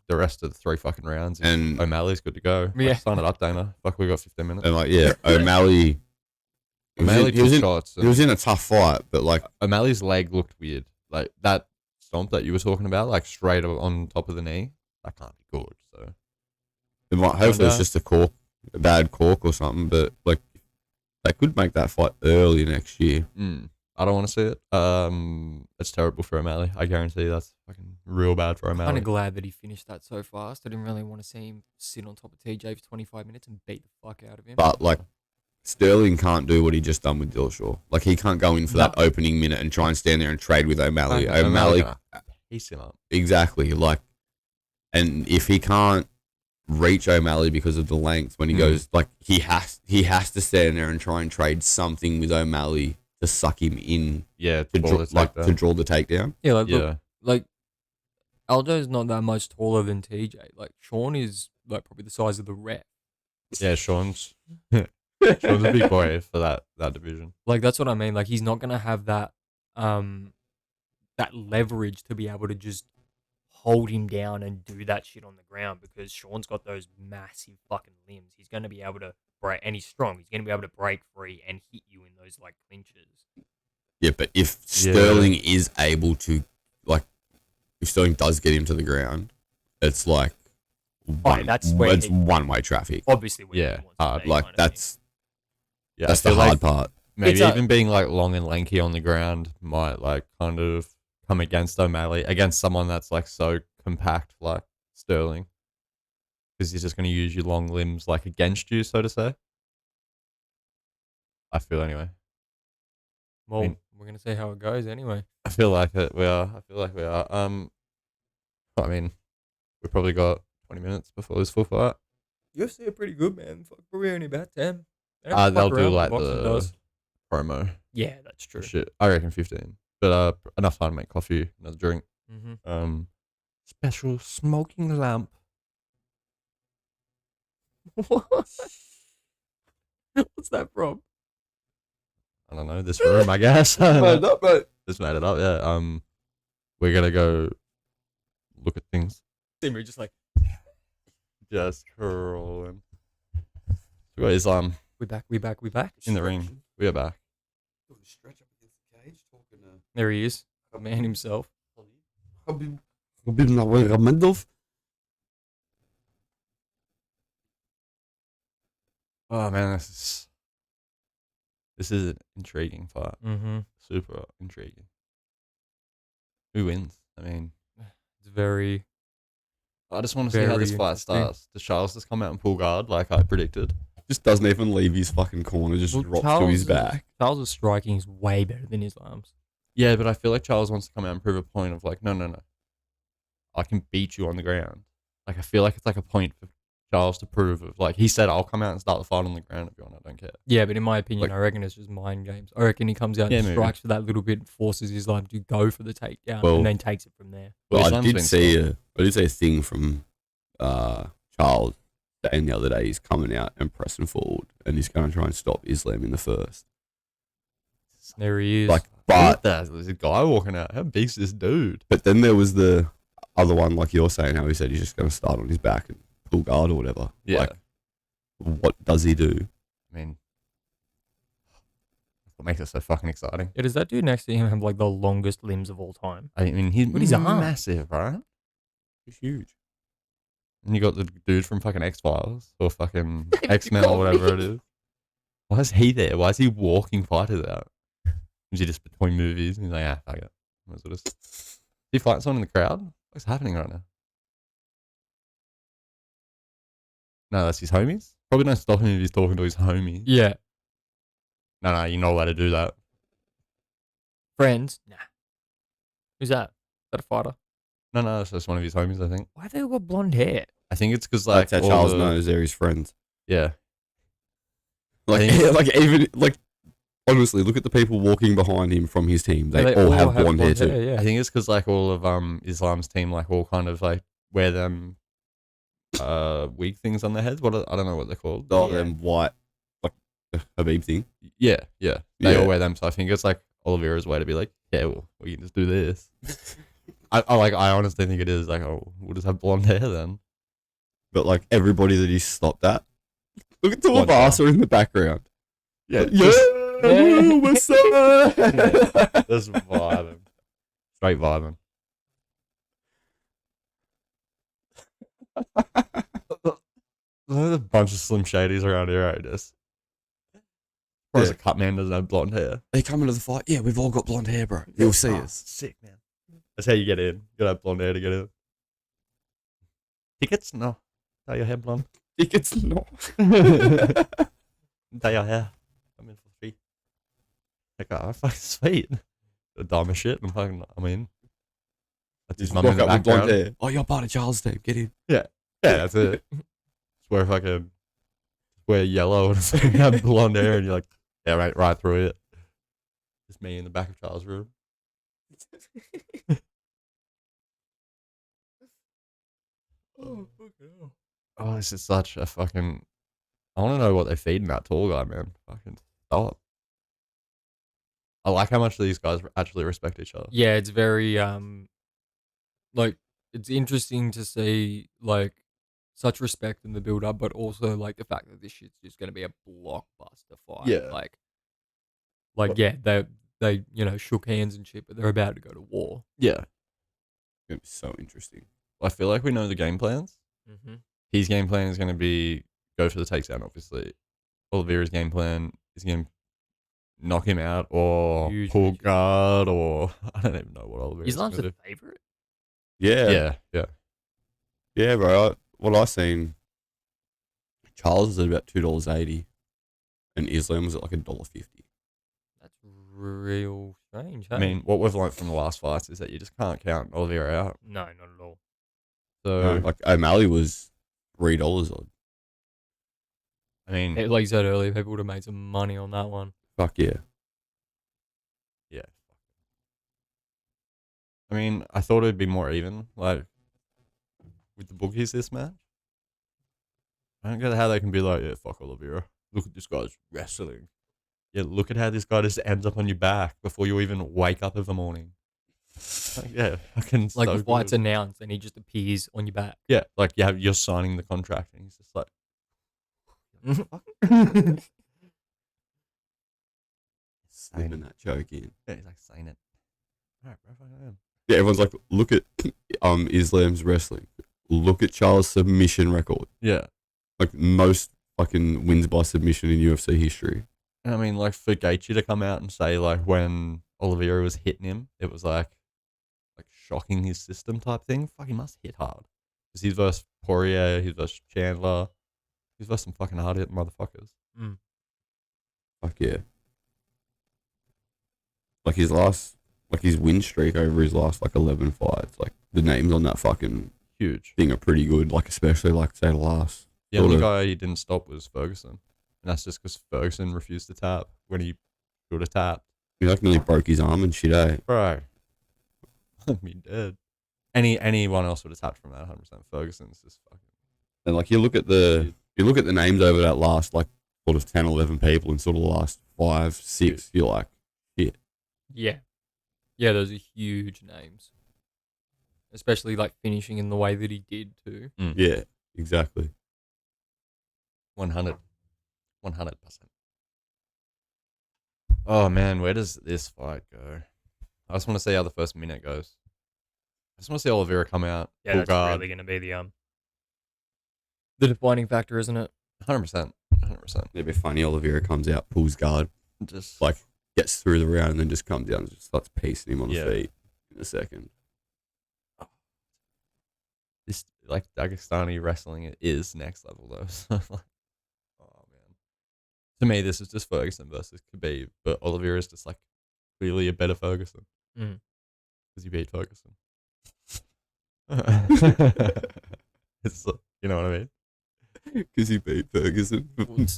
the rest of the 3 fucking rounds. And O'Malley's good to go. Yeah. Like, sign it up, Dana. Fuck, we got 15 minutes. and like yeah, O'Malley. O'Malley he was took in, shots. he was in a tough fight, but like O'Malley's leg looked weird. Like that stomp that you were talking about, like straight on top of the knee. That can't be good. So hopefully it's just a bad cork or something. But like they could make that fight early next year. I don't want to see it. It's terrible for O'Malley. I guarantee that's fucking real bad for kind O'Malley. of glad that he finished that so fast. I didn't really want to see him sit on top of TJ for 25 minutes and beat the fuck out of him. But like Sterling can't do what he just done with Dillashaw. Like he can't go in for that opening minute and try and stand there and trade with O'Malley. O'Malley, gonna piece him up. exactly. Like, and if he can't reach O'Malley because of the length, when he goes like he has to stand there and try and trade something with O'Malley to suck him in Yeah, to draw, to draw the takedown. yeah, like, yeah. look, like Aldo's not that much taller than TJ. Like Sean is like probably the size of the ref. Yeah, Sean's a big boy for that division. Like that's what I mean. Like he's not gonna have that that leverage to be able to just hold him down and do that shit on the ground because Sean's got those massive fucking limbs. He's gonna be able to break, and he's strong. He's gonna be able to break free and hit you in those like clinches. Yeah, but if Sterling is able to, like, if Sterling does get him to the ground, it's like that's where it's one-way traffic. Obviously, where he Yeah, wants to hard. be, Like kind of that's Yeah, that's I the feel hard like part. maybe It's a- even being like long and lanky on the ground might like kind of come against O'Malley, against someone that's like so compact like Sterling. Because he's just going to use your long limbs like against you, so to say. I feel anyway. Well, mean- we're gonna see how it goes anyway. I feel like it. We are. I feel like we are. I mean, we probably got 20 minutes before this full fight. UFC are pretty good, man. Fuck, probably only about 10. They'll do like the promo Yeah, that's true. shit. I reckon 15. But enough time to make coffee, another drink. Mm-hmm. Special smoking lamp. What's that from? I don't know, this room, I guess. Made up, mate. Just made it up, yeah. We're gonna go look at things. See me just like, Just crawling. We got Islam we back. in the ring. We are back. Stretch up against the cage, talking to There he is, the man himself. Habib Nurmagomedov. Oh man, this is an intriguing fight. Mm-hmm. Super intriguing. Who wins? I mean, It's very. I just want to see how this Very fight interesting. starts. Does Charles just come out and pull guard like I predicted? Just doesn't even leave his fucking corner, just drops to his back. Charles' striking is way better than Islam's. Yeah, but I feel like Charles wants to come out and prove a point of like, no. I can beat you on the ground. Like, I feel like it's like a point for Charles to prove of like, he said, I'll come out and start the fight on the ground if you want, I don't care. Yeah, but in my opinion, Like- I reckon it's just mind games. I reckon he comes out Yeah, and maybe. strikes for that little bit, forces Islam to go for the takedown, Well- and then takes it from there. Well, I Islam's did been see solid. a thing from Charles saying the other day he's coming out and pressing forward and he's going to try and stop Islam in the first. There he is. Like, But but there's a guy walking out. How big's this dude? but then there was the other one, like you're saying, how he said he's just going to start on his back and pull guard or whatever. Yeah. Like, what does he do? I mean, what makes it so fucking exciting? Yeah, does that dude next to him have like the longest limbs of all time? I mean, he's Look at his arm. massive, right? He's huge. And you got the dude from fucking X-Files or fucking X-Men or whatever it is. Why is he there? Why is he walking fighters out? Is he just between movies? And he's like, fuck it. Might as well just... Is he fighting someone in the crowd? What's happening right now? No, that's his homies? Probably don't stop him if he's talking to his homies. Yeah. No, you're not allowed to do that. Friends? Nah. Who's that? Is that a fighter? No, it's just one of his homies, I think. Why have they all got blonde hair? I think it's because, like, That's how all Charles the- knows they're his friends. Yeah. Like, I think- like even like honestly, look at the people walking behind him from his team. They, all have blonde hair too. Yeah. I think it's because, like, all of Islam's team, like, all kind of, like, wear them wig things on their heads. I don't know what they're called. Oh, Yeah. them white, like the Habib thing. Yeah. They Yeah. all wear them. So I think it's, like, Oliveira's way to be like, yeah, well, we can just do this. I honestly think it is, like, oh, we'll just have blonde hair then. But like everybody that he stopped at, look at Blonde Tuivasa in the background. Yeah. Yeah, Yeah. what's up? Just vibing. Straight vibing. There's a bunch of Slim Shadys around here, I just. Whereas Yeah. a cut man doesn't have blonde hair. They come into the fight. Yeah, we've all got blonde hair, bro. You'll see Oh, us. Sick, man. That's how you get in. You gotta have blonde hair to get in. Tickets? No. Dye your hair blonde. Tickets not. Dye your hair. I'm in for free. Like, oh, fucking sweet. The dumbest shit. I'm in. That's his Just mum walk in the up with blonde background. hair. Oh, you're part of Charles' team. Get in. Yeah, that's it. Just wear fucking wear yellow and fucking have blonde hair, and you're like, yeah, right through it. Just me in the back of Charles' room. Oh, this is such a fucking. I want to know what they're feeding that tall guy, man. Fucking stop. I like how much these guys actually respect each other. Yeah, it's very like it's interesting to see like such respect in the build up, but also like the fact that this shit's just gonna be a blockbuster fight. Yeah. Like yeah, they shook hands and shit, but they're about to go to war. Yeah. It's gonna be so interesting. I feel like we know the game plans. Mm-hmm. His game plan is going to be go for the takedown, obviously. Oliveira's game plan is going to knock him out or Huge pull risk. guard or I don't even know what Oliveira's Islam's gonna the do. favorite. Yeah. Yeah. Yeah, bro. What I seen, Charles was at about $2.80, and Islam was at like $1.50. That's real strange. I Hey? mean, what we've learned from the last fights is that you just can't count Oliveira out. no, not at all. So, Like O'Malley was $3 odd. I mean, Like you said earlier, people would have made some money on that one. Fuck yeah. yeah. I mean, I thought it'd be more even, like, with the bookies this match. I don't get how they can be like, yeah, fuck Oliveira. Look at this guy's wrestling. Yeah, look at how this guy just ends up on your back before you even wake up in the morning. Like, yeah, fucking Like so the fight's good. announced and he just appears on your back. Yeah, like you're signing the contract and he's just like, Slipping that joke in. yeah, he's like saying it. All right, bro, fucking am. Yeah, everyone's like, look at Islam's wrestling. Look at Charles' submission record. Yeah. Like most fucking wins by submission in UFC history. And I mean, like for Gaethje to come out and say like when Oliveira was hitting him, it was like shocking his system type thing. Fuck, he must hit hard. Because he's versus Poirier, he's versus Chandler, he's versus some fucking hard hitting motherfuckers. Fuck yeah. Like his win streak over his last like 11 fights. Like the names on that fucking Huge. thing are pretty good. Like especially like say the last. The only Sorta. guy he didn't stop was Ferguson. And that's just because Ferguson refused to tap when he should have tapped. He like nearly broke his arm and shit, eh? Bro. I'd be dead. Anyone else would have tapped from that 100%. Ferguson's just fucking. And like you look at the names over that last like sort of 10, 11 people and sort of the last 5, 6, you're like, Yeah. Yeah, those are huge names. Especially like finishing in the way that he did too. yeah, exactly. 100%. Oh man, where does this fight go? I just want to see how the first minute goes. I just want to see Oliveira come out, Yeah, full that's guard. really going to be the defining factor, isn't it? 100%. 100%. It'd be funny. Oliveira comes out, pulls guard, Just like gets through the round, and then just comes down and just starts piecing him on Yeah. the feet in a second. this like Dagestani wrestling is next level though. So like, oh man. To me, this is just Ferguson versus Khabib, but Oliveira is just like clearly a better Ferguson Mm. because he beat Ferguson. It's you know what I mean? Because he beat Ferguson.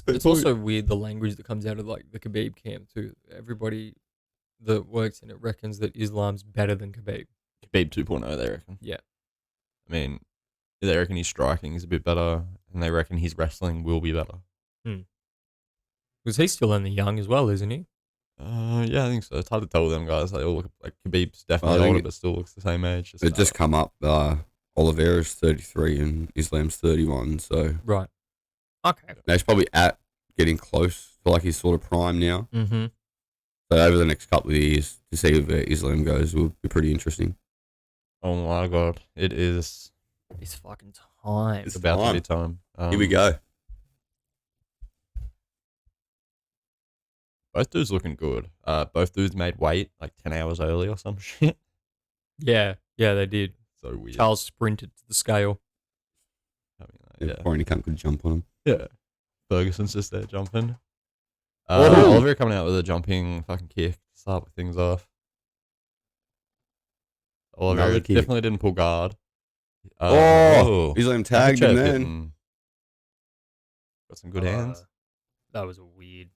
It's also weird the language that comes out of like the Khabib camp too. Everybody that works in it reckons that Islam's better than Khabib. Khabib 2.0, they reckon. Yeah. I mean, they reckon his striking is a bit better, and they reckon his wrestling will be better. Because he's still only young as well, isn't he? Yeah, I think so. It's hard to tell them guys. They all look like Khabib's I definitely think older, it- but still looks the same age. It just come up. Oliveira's 33 and Islam's 31, so Right. Okay. he's probably at getting close to like his sort of prime now. Mm-hmm. So over the next couple of years, to see where Islam goes will be pretty interesting. Oh my god, it is. It's fucking time. It's about to be time. Here we go. Both dudes looking good. Both dudes made weight like 10 hours early or some shit. Yeah. Yeah, they did. So weird. Charles sprinted to the scale. I mean, Yeah. Pointy cunt could jump on him. yeah. Ferguson's just there jumping. Whoa. Oliveira coming out with a jumping fucking kick to start things off. Oliveira Another kick. definitely didn't pull guard. Islam tagged him then. Got some good hands. That was a weird.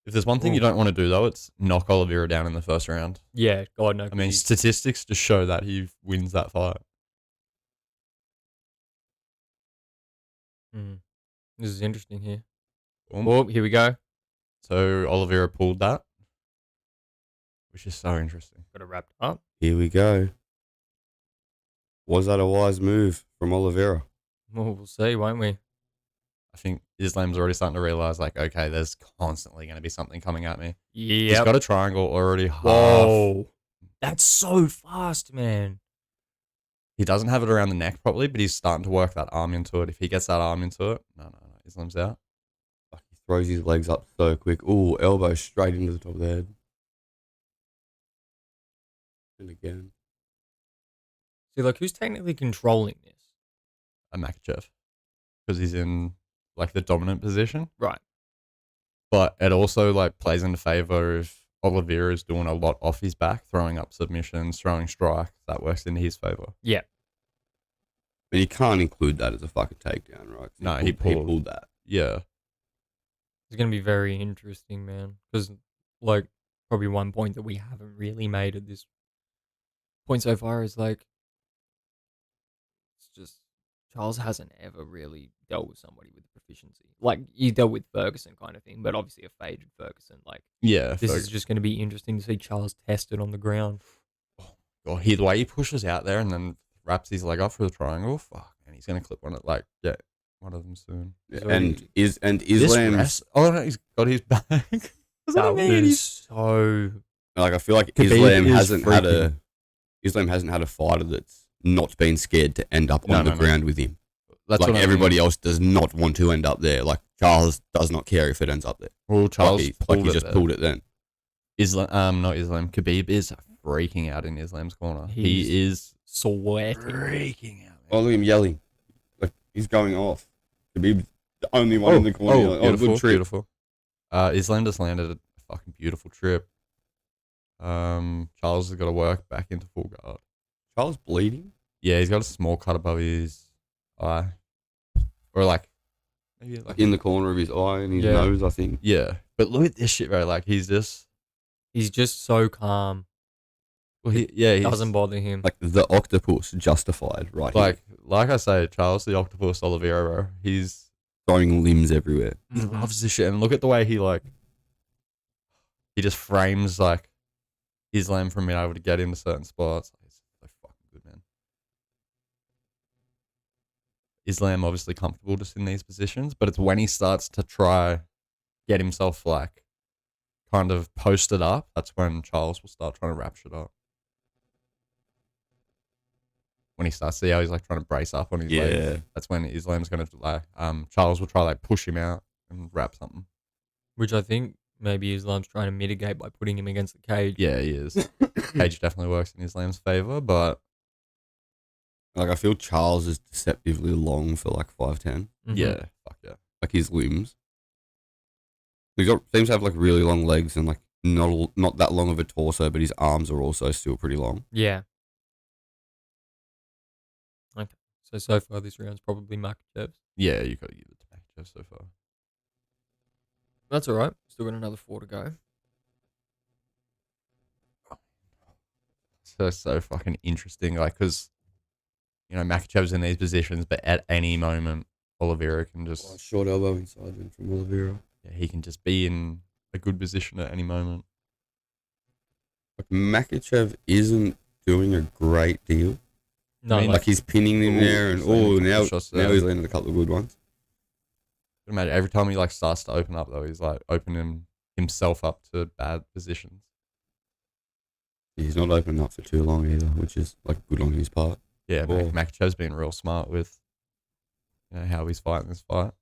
If there's one thing you don't want to do though, it's knock Oliveira down in the first round. Yeah, God no. I mean, statistics just show that he wins that fight. This is interesting here. Boom. Oh, here we go. So Oliveira pulled that, which is so interesting. Got it wrapped up. Here we go. Was that a wise move from Oliveira? Well, we'll see, won't we? I think Islam's already starting to realize, like, okay, there's constantly going to be something coming at me. He's Yeah. got a triangle already half. Whoa. That's so fast, man. He doesn't have it around the neck probably, but he's starting to work that arm into it. If he gets that arm into it, no, Islam's out. Fuck, he throws his legs up so quick. Ooh, elbow straight into the top of the head. And again. See, like, who's technically controlling this? A Makachev, because he's in like the dominant position. Right. But it also like plays in the favor if Oliveira is doing a lot off his back, throwing up submissions, throwing strikes. That works in his favor. Yeah. But you can't include that as a fucking takedown, right? No, he he pulled that. Yeah. It's going to be very interesting, man. Because, like, probably one point that we haven't really made at this point so far is, like, it's just Charles hasn't ever really dealt with somebody with proficiency. Like, he dealt with Ferguson kind of thing, but obviously a faded Ferguson. Like, Yeah. this is just going to be interesting to see Charles tested on the ground. God, the way he pushes out there and then wraps his leg up for the triangle, fuck, and he's gonna clip one at like one of them soon. Yeah, So and This Islam's rest- oh no, he's got his back. That's what I That mean, was so... like I feel like Khabib Islam is hasn't had a fighter that's not been scared to end up on the No. ground with him. That's Like what I everybody mean. else does not want to end up there. Like Charles does not care if it ends up there. Well, Charles Like he just there. pulled it then. Not Islam. Khabib is freaking out in Islam's corner. He's He is sweating. freaking out. Oh, look at him yelling. Like he's going off. Khabib's the only one in the corner. Like, beautiful, good trip. beautiful. Islam just landed a fucking beautiful trip. Charles has got to work back into full guard. Charles bleeding. Yeah, he's got a small cut above his eye, or like maybe Like in the corner of his eye and his Yeah. nose, I think. yeah. But look at this shit, bro. Like he's just So calm. well, he's Doesn't bother him. Like the octopus justified, right? Here. like I say, Charles the Octopus Oliveira, bro. He's Throwing limbs everywhere. he loves this shit, and look at the way he just frames like Islam from being able to get into certain spots. It's so fucking good, man. Islam obviously comfortable just in these positions, but it's when he starts to try get himself like kind of posted up, that's when Charles will start trying to wrap shit up. When he starts to see how he's like trying to brace up on his legs, that's when Islam's gonna like Charles will try like push him out and wrap something. Which I think maybe Islam's trying to mitigate by putting him against the cage. Yeah, he is. Cage definitely works in Islam's favor, but Like I feel Charles is deceptively long for like 5'10". Mhm. yeah, fuck yeah. Like his limbs. Seems to have like really long legs and like not that long of a torso, but his arms are also still pretty long. Yeah. Okay. So far this round's probably Makachev's. Yeah, you gotta give it to Makachev so far. That's all right. Still got another 4 to go. So fucking interesting, like, because you know Makachev's in these positions, but at any moment Oliveira can just Short elbow inside him from Oliveira. yeah, he can just be in a good position at any moment. Like Makachev isn't doing a great deal. No, I mean, Like he's pinning him Ooh, there, and he's landing a couple now shots there. he's landed a couple of good ones. Imagine every time he like starts to open up though, he's like opening himself up to bad positions. He's not opening up for too long either, which is like good on his part. Yeah, Oh. Makachev's been real smart with how he's fighting this fight.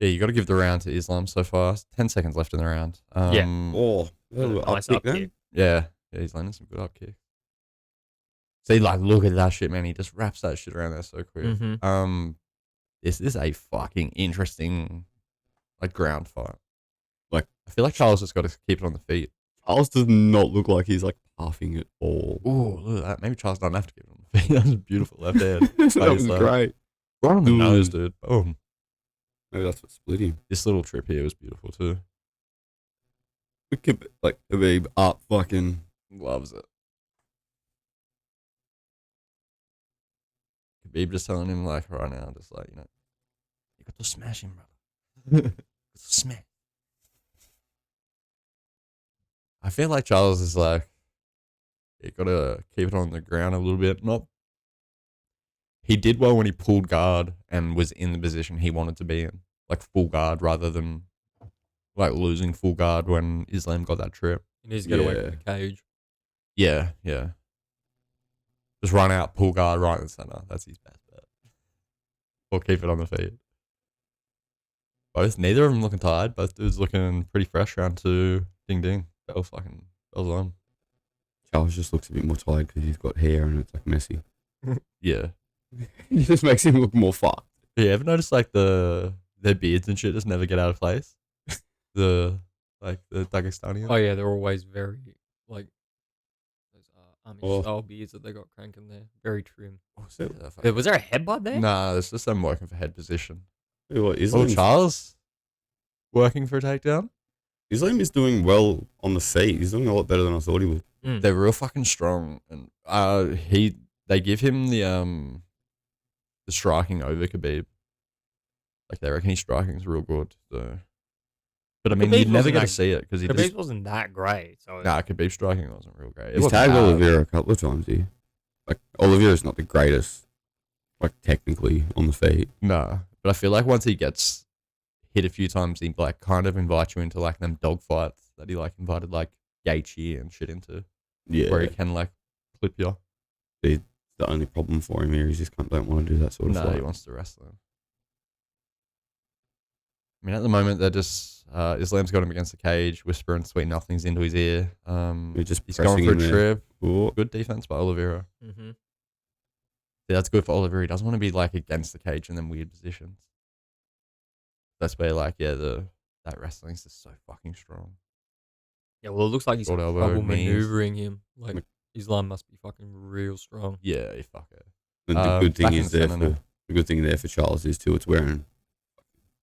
Yeah, you got to give the round to Islam so far. 10 seconds left in the round. Oh, nice upkick up then. kick. Yeah, he's landing some good up kicks. See, like, look at that shit, man. He just wraps that shit around there so quick. Mhm. This is a fucking interesting, like, ground fight. Like- I feel like Charles just got to keep it on the feet. Charles does not look like he's like puffing at all. Ooh, look at that. Maybe Charles doesn't have to keep it on the feet. That was a beautiful left hand. That was Like, great. right on the Dude. nose, dude. Boom. Maybe that's what split him. This little trip here was beautiful too. Like Khabib up fucking. Loves it. Khabib just telling him like right now, just like, you know, you got to smash him, brother. Smash. I feel like Charles is like, you gotta keep it on the ground a little bit. Not. He did well when he pulled guard and was in the position he wanted to be in, like full guard rather than like losing full guard when Islam got that trip. He needs to get away Yeah. from the cage. Yeah, yeah. Just run out, pull guard right in the center. That's his best bet. Or keep it on the feet. Neither of them looking tired. Both dudes looking pretty fresh. Round 2. Ding ding. Bells on. Charles just looks a bit more tired because he's got hair and it's like messy. Yeah. He just makes him look more fucked. Yeah, ever noticed like their beards and shit just never get out of place? the Dagestanians. Oh yeah, they're always very like those Amish Oh. style beards that they got cranking there. Very trim. What's that? Was there a headbutt there? Nah, it's just them working for head position. What, Charles working for a takedown. Islam is doing well on the feet. He's doing a lot better than I thought he would. They're real fucking strong, and they give him the striking over Khabib. Like they reckon his striking is real good. So, but I mean, Khabib you'd never wasn't get to that- see it because he Khabib just wasn't that great. So Khabib's striking wasn't real great. It He's wasn't tagged bad. Oliveira a couple of times here. Like Oliveira's not the greatest, like technically on the feet. No, but I feel like once he gets hit a few times, he like kind of invites you into like them dog fights that he like invited like Gaethje and shit into, Yeah. where he can like clip you. The only problem for him here is he just don't want to do that sort of No, fight. he wants to wrestle him. I mean, at the moment, they're just Islam's got him against the cage, whispering sweet nothings into his ear. He's just He's pressing going for a him there. trip. Oh, Good defense by Oliveira. Mm-hmm. Yeah, that's good for Oliveira. He doesn't want to be like against the cage in them weird positions. That's where like that wrestling's just so fucking strong. Yeah, well, it looks like he's Short having elbow, trouble knees. maneuvering him. Like Like- Islam must be fucking real strong. Yeah, fuck it. and the good thing back in is the there center for the good thing there for Charles is too. It's wearing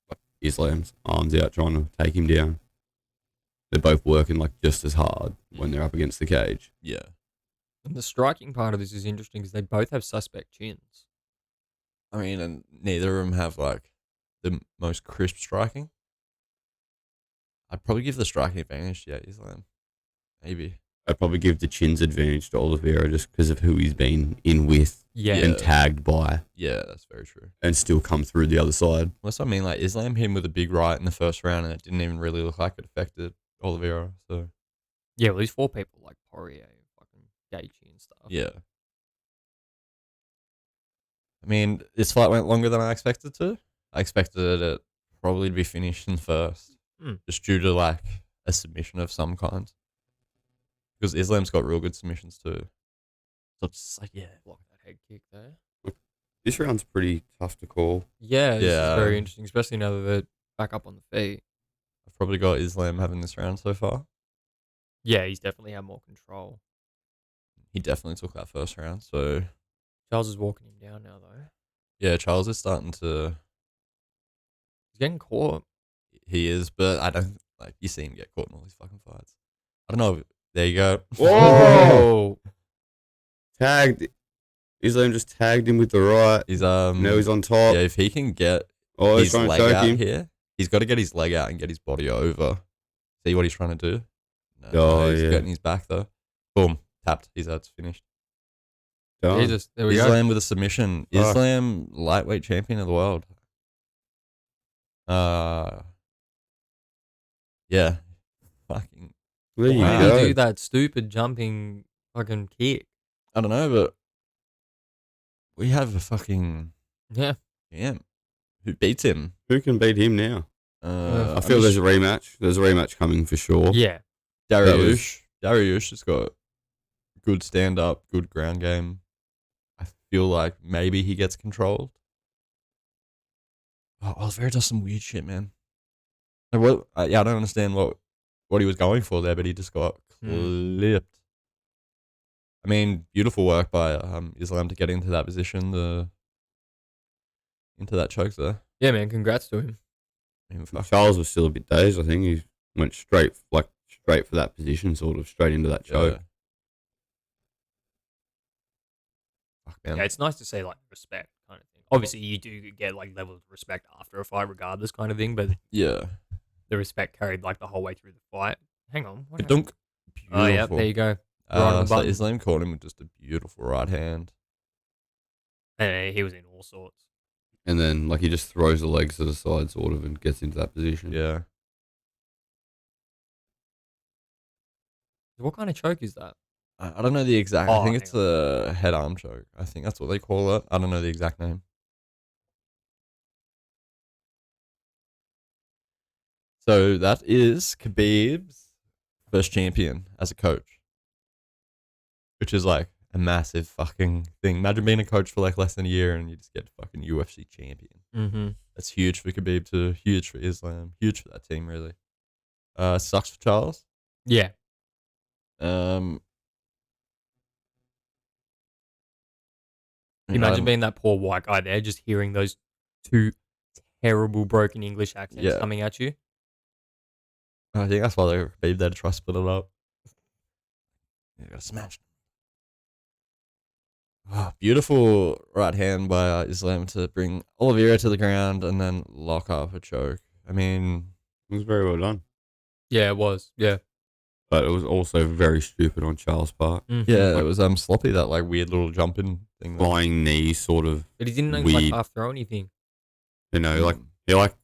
like, Islam's arms out trying to take him down. They're both working like just as hard when they're up against the cage. Yeah. And the striking part of this is interesting because they both have suspect chins. I mean, and neither of them have like the most crisp striking. I'd probably give the striking advantage to Islam. Maybe. I'd probably give the chins advantage to Oliveira just because of who he's been in with Yeah. and tagged by, Yeah, that's very true. and still come through the other side. Unless I mean, like Islam hit him with a big right in the first round, and it didn't even really look like it affected Oliveira. So Yeah, well, these 4 people like Poirier, fucking Gaethje and stuff. yeah. I mean, this fight went longer than I expected to. I expected it probably to be finished in first, just due to like a submission of some kind. Because Islam's got real good submissions too. So it's just like, yeah. Block that head kick there. This round's pretty tough to call. Yeah, this Yeah. is very interesting, especially now that they're back up on the feet. I've probably got Islam having this round so far. Yeah, he's definitely had more control. He definitely took that first round. So Charles is walking him down now, though. yeah, Charles is starting to. He's getting caught. He is, but I don't like you see him get caught in all these fucking fights. I don't know. There you go. Whoa! Tagged. Islam just tagged him with the right. He's Now he's on top. yeah. If he can get Oh, he's his trying to leg choke out him. here, he's got to get his leg out and get his body over. See what he's trying to do. No, Oh, he's yeah. getting his back though. Boom, tapped. He's out. It's finished. Done. Jesus, there we go. Islam with a submission. Fuck. Islam lightweight champion of the world. Yeah. Fucking. There you Why Wow. did go. he do that stupid jumping fucking kick? I don't know, but we have a fucking Yeah. champ who beats him. Who can beat him now? I feel I'm there's just- a rematch. There's a rematch coming for sure. Yeah. Dariush. Dariush has got good stand up, good ground game. I feel like maybe he gets controlled. Oh, Oliveira does some weird shit, man. Like, I don't understand what he was going for there, but he just got clipped. I mean, beautiful work by Islam to get into that position, into that choke there. Yeah, man. Congrats to him. I mean, fuck. Charles was still a bit dazed. I think he went straight for that position, sort of straight into that choke. Yeah. Fuck, man. Yeah, it's nice to say like respect kind of thing. Obviously, you do get like levels of respect after a fight, regardless, kind of thing. But Yeah. the respect carried like the whole way through the fight. Hang on. What Good happened? dunk. Oh yeah, Beautiful. there you go. Right on the So button. Islam caught him with just a beautiful right hand. And he was in all sorts. And then he just throws the legs to the side, sort of, and gets into that position. Yeah. What kind of choke is that? I don't know the exact. Oh, I think hang it's a head arm choke. I think that's what they call it. I don't know the exact name. So that is Khabib's first champion as a coach, which is like a massive fucking thing. Imagine being a coach for like less than a year and you just get fucking UFC champion. Mm-hmm. That's huge for Khabib too. Huge for Islam. Huge for that team, really. Sucks for Charles. Yeah. Imagine being that poor white guy there, just hearing those two terrible broken English accents Yeah. coming at you. I think that's why they Khabib there to try to split it up. You gotta smash. Oh, beautiful right hand by Islam to bring Oliveira to the ground and then lock up a choke. I mean, It was very well done. Yeah, it was. Yeah. But it was also very stupid on Charles' part. Mhm. yeah, it was sloppy, that like weird little jumping thing. there. Flying knee, sort of. But he didn't like Weird. half throw anything. You know, like he like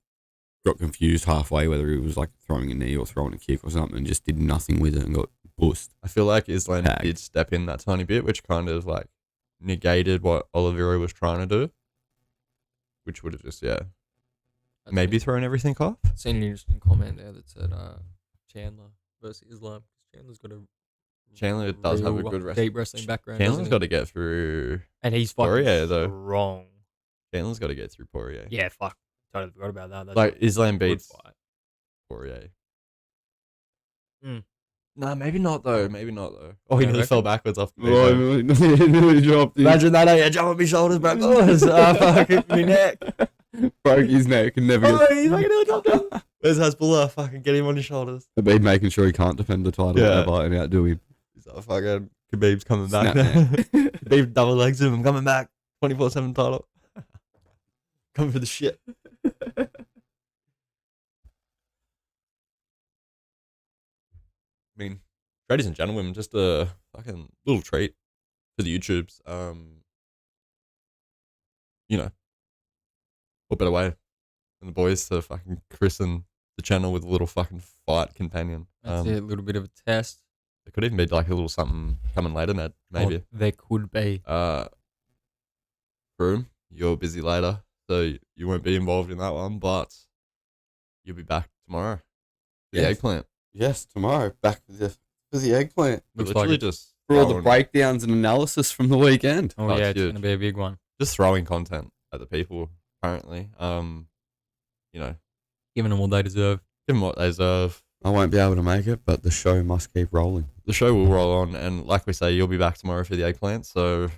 got confused halfway whether he was like throwing a knee or throwing a kick or something, and just did nothing with it and got bussed. I feel like Islam Tagged. did step in that tiny bit, which kind of like negated what Oliveira was trying to do, which would have just maybe thrown everything off. Seen an interesting comment there that said Chandler versus Islam. Chandler's got a Chandler does have a real good wrestling. deep wrestling background. Chandler's doesn't got he? to get through. And he's fucking Poirier, though. strong. Chandler's got to get through Poirier. Yeah, fuck. Totally forgot about that. That's Like Islam a good beats fight. Poirier. Mm. Nah, maybe not though. Maybe not though. Oh, he Yeah, I nearly fell reckon. backwards off the Oh, knee. nearly dropped him. Imagine that, you jumping my shoulders back. Oh, it's fucking my neck. Broke his neck and never Oh, gets. he's fucking nearly dropped him. Where's Hasbullah? Fucking get him on your shoulders. Been making sure he can't defend the title Yeah. ever and outdo him. He's like, fucking Khabib's coming back. Snap now. Khabib double legs him. I'm coming back. 24/7 title. Coming for the shit. I mean, ladies and gentlemen, just a fucking little treat for the YouTubes. You know, what better way than the boys to fucking christen the channel with a little fucking fight companion. That's it. A little bit of a test. It could even be like a little something coming later, Ned. Maybe. Oh, there could be. Room, you're busy later, so you won't be involved in that one, but you'll be back tomorrow. The Yes. eggplant. Yes, tomorrow back for the eggplant. We're Looks literally like just For all the throwing- breakdowns and analysis from the weekend. Oh, That's yeah, it's huge. going to be a big one. just throwing content at the people currently. You know, Giving them what they deserve. give them what they deserve. I won't be able to make it, but the show must keep rolling. The show will roll on, and like we say, you'll be back tomorrow for the eggplant. So,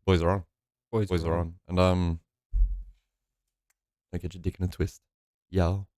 boys are on. Boys are on, and don't get your dick in a twist, y'all.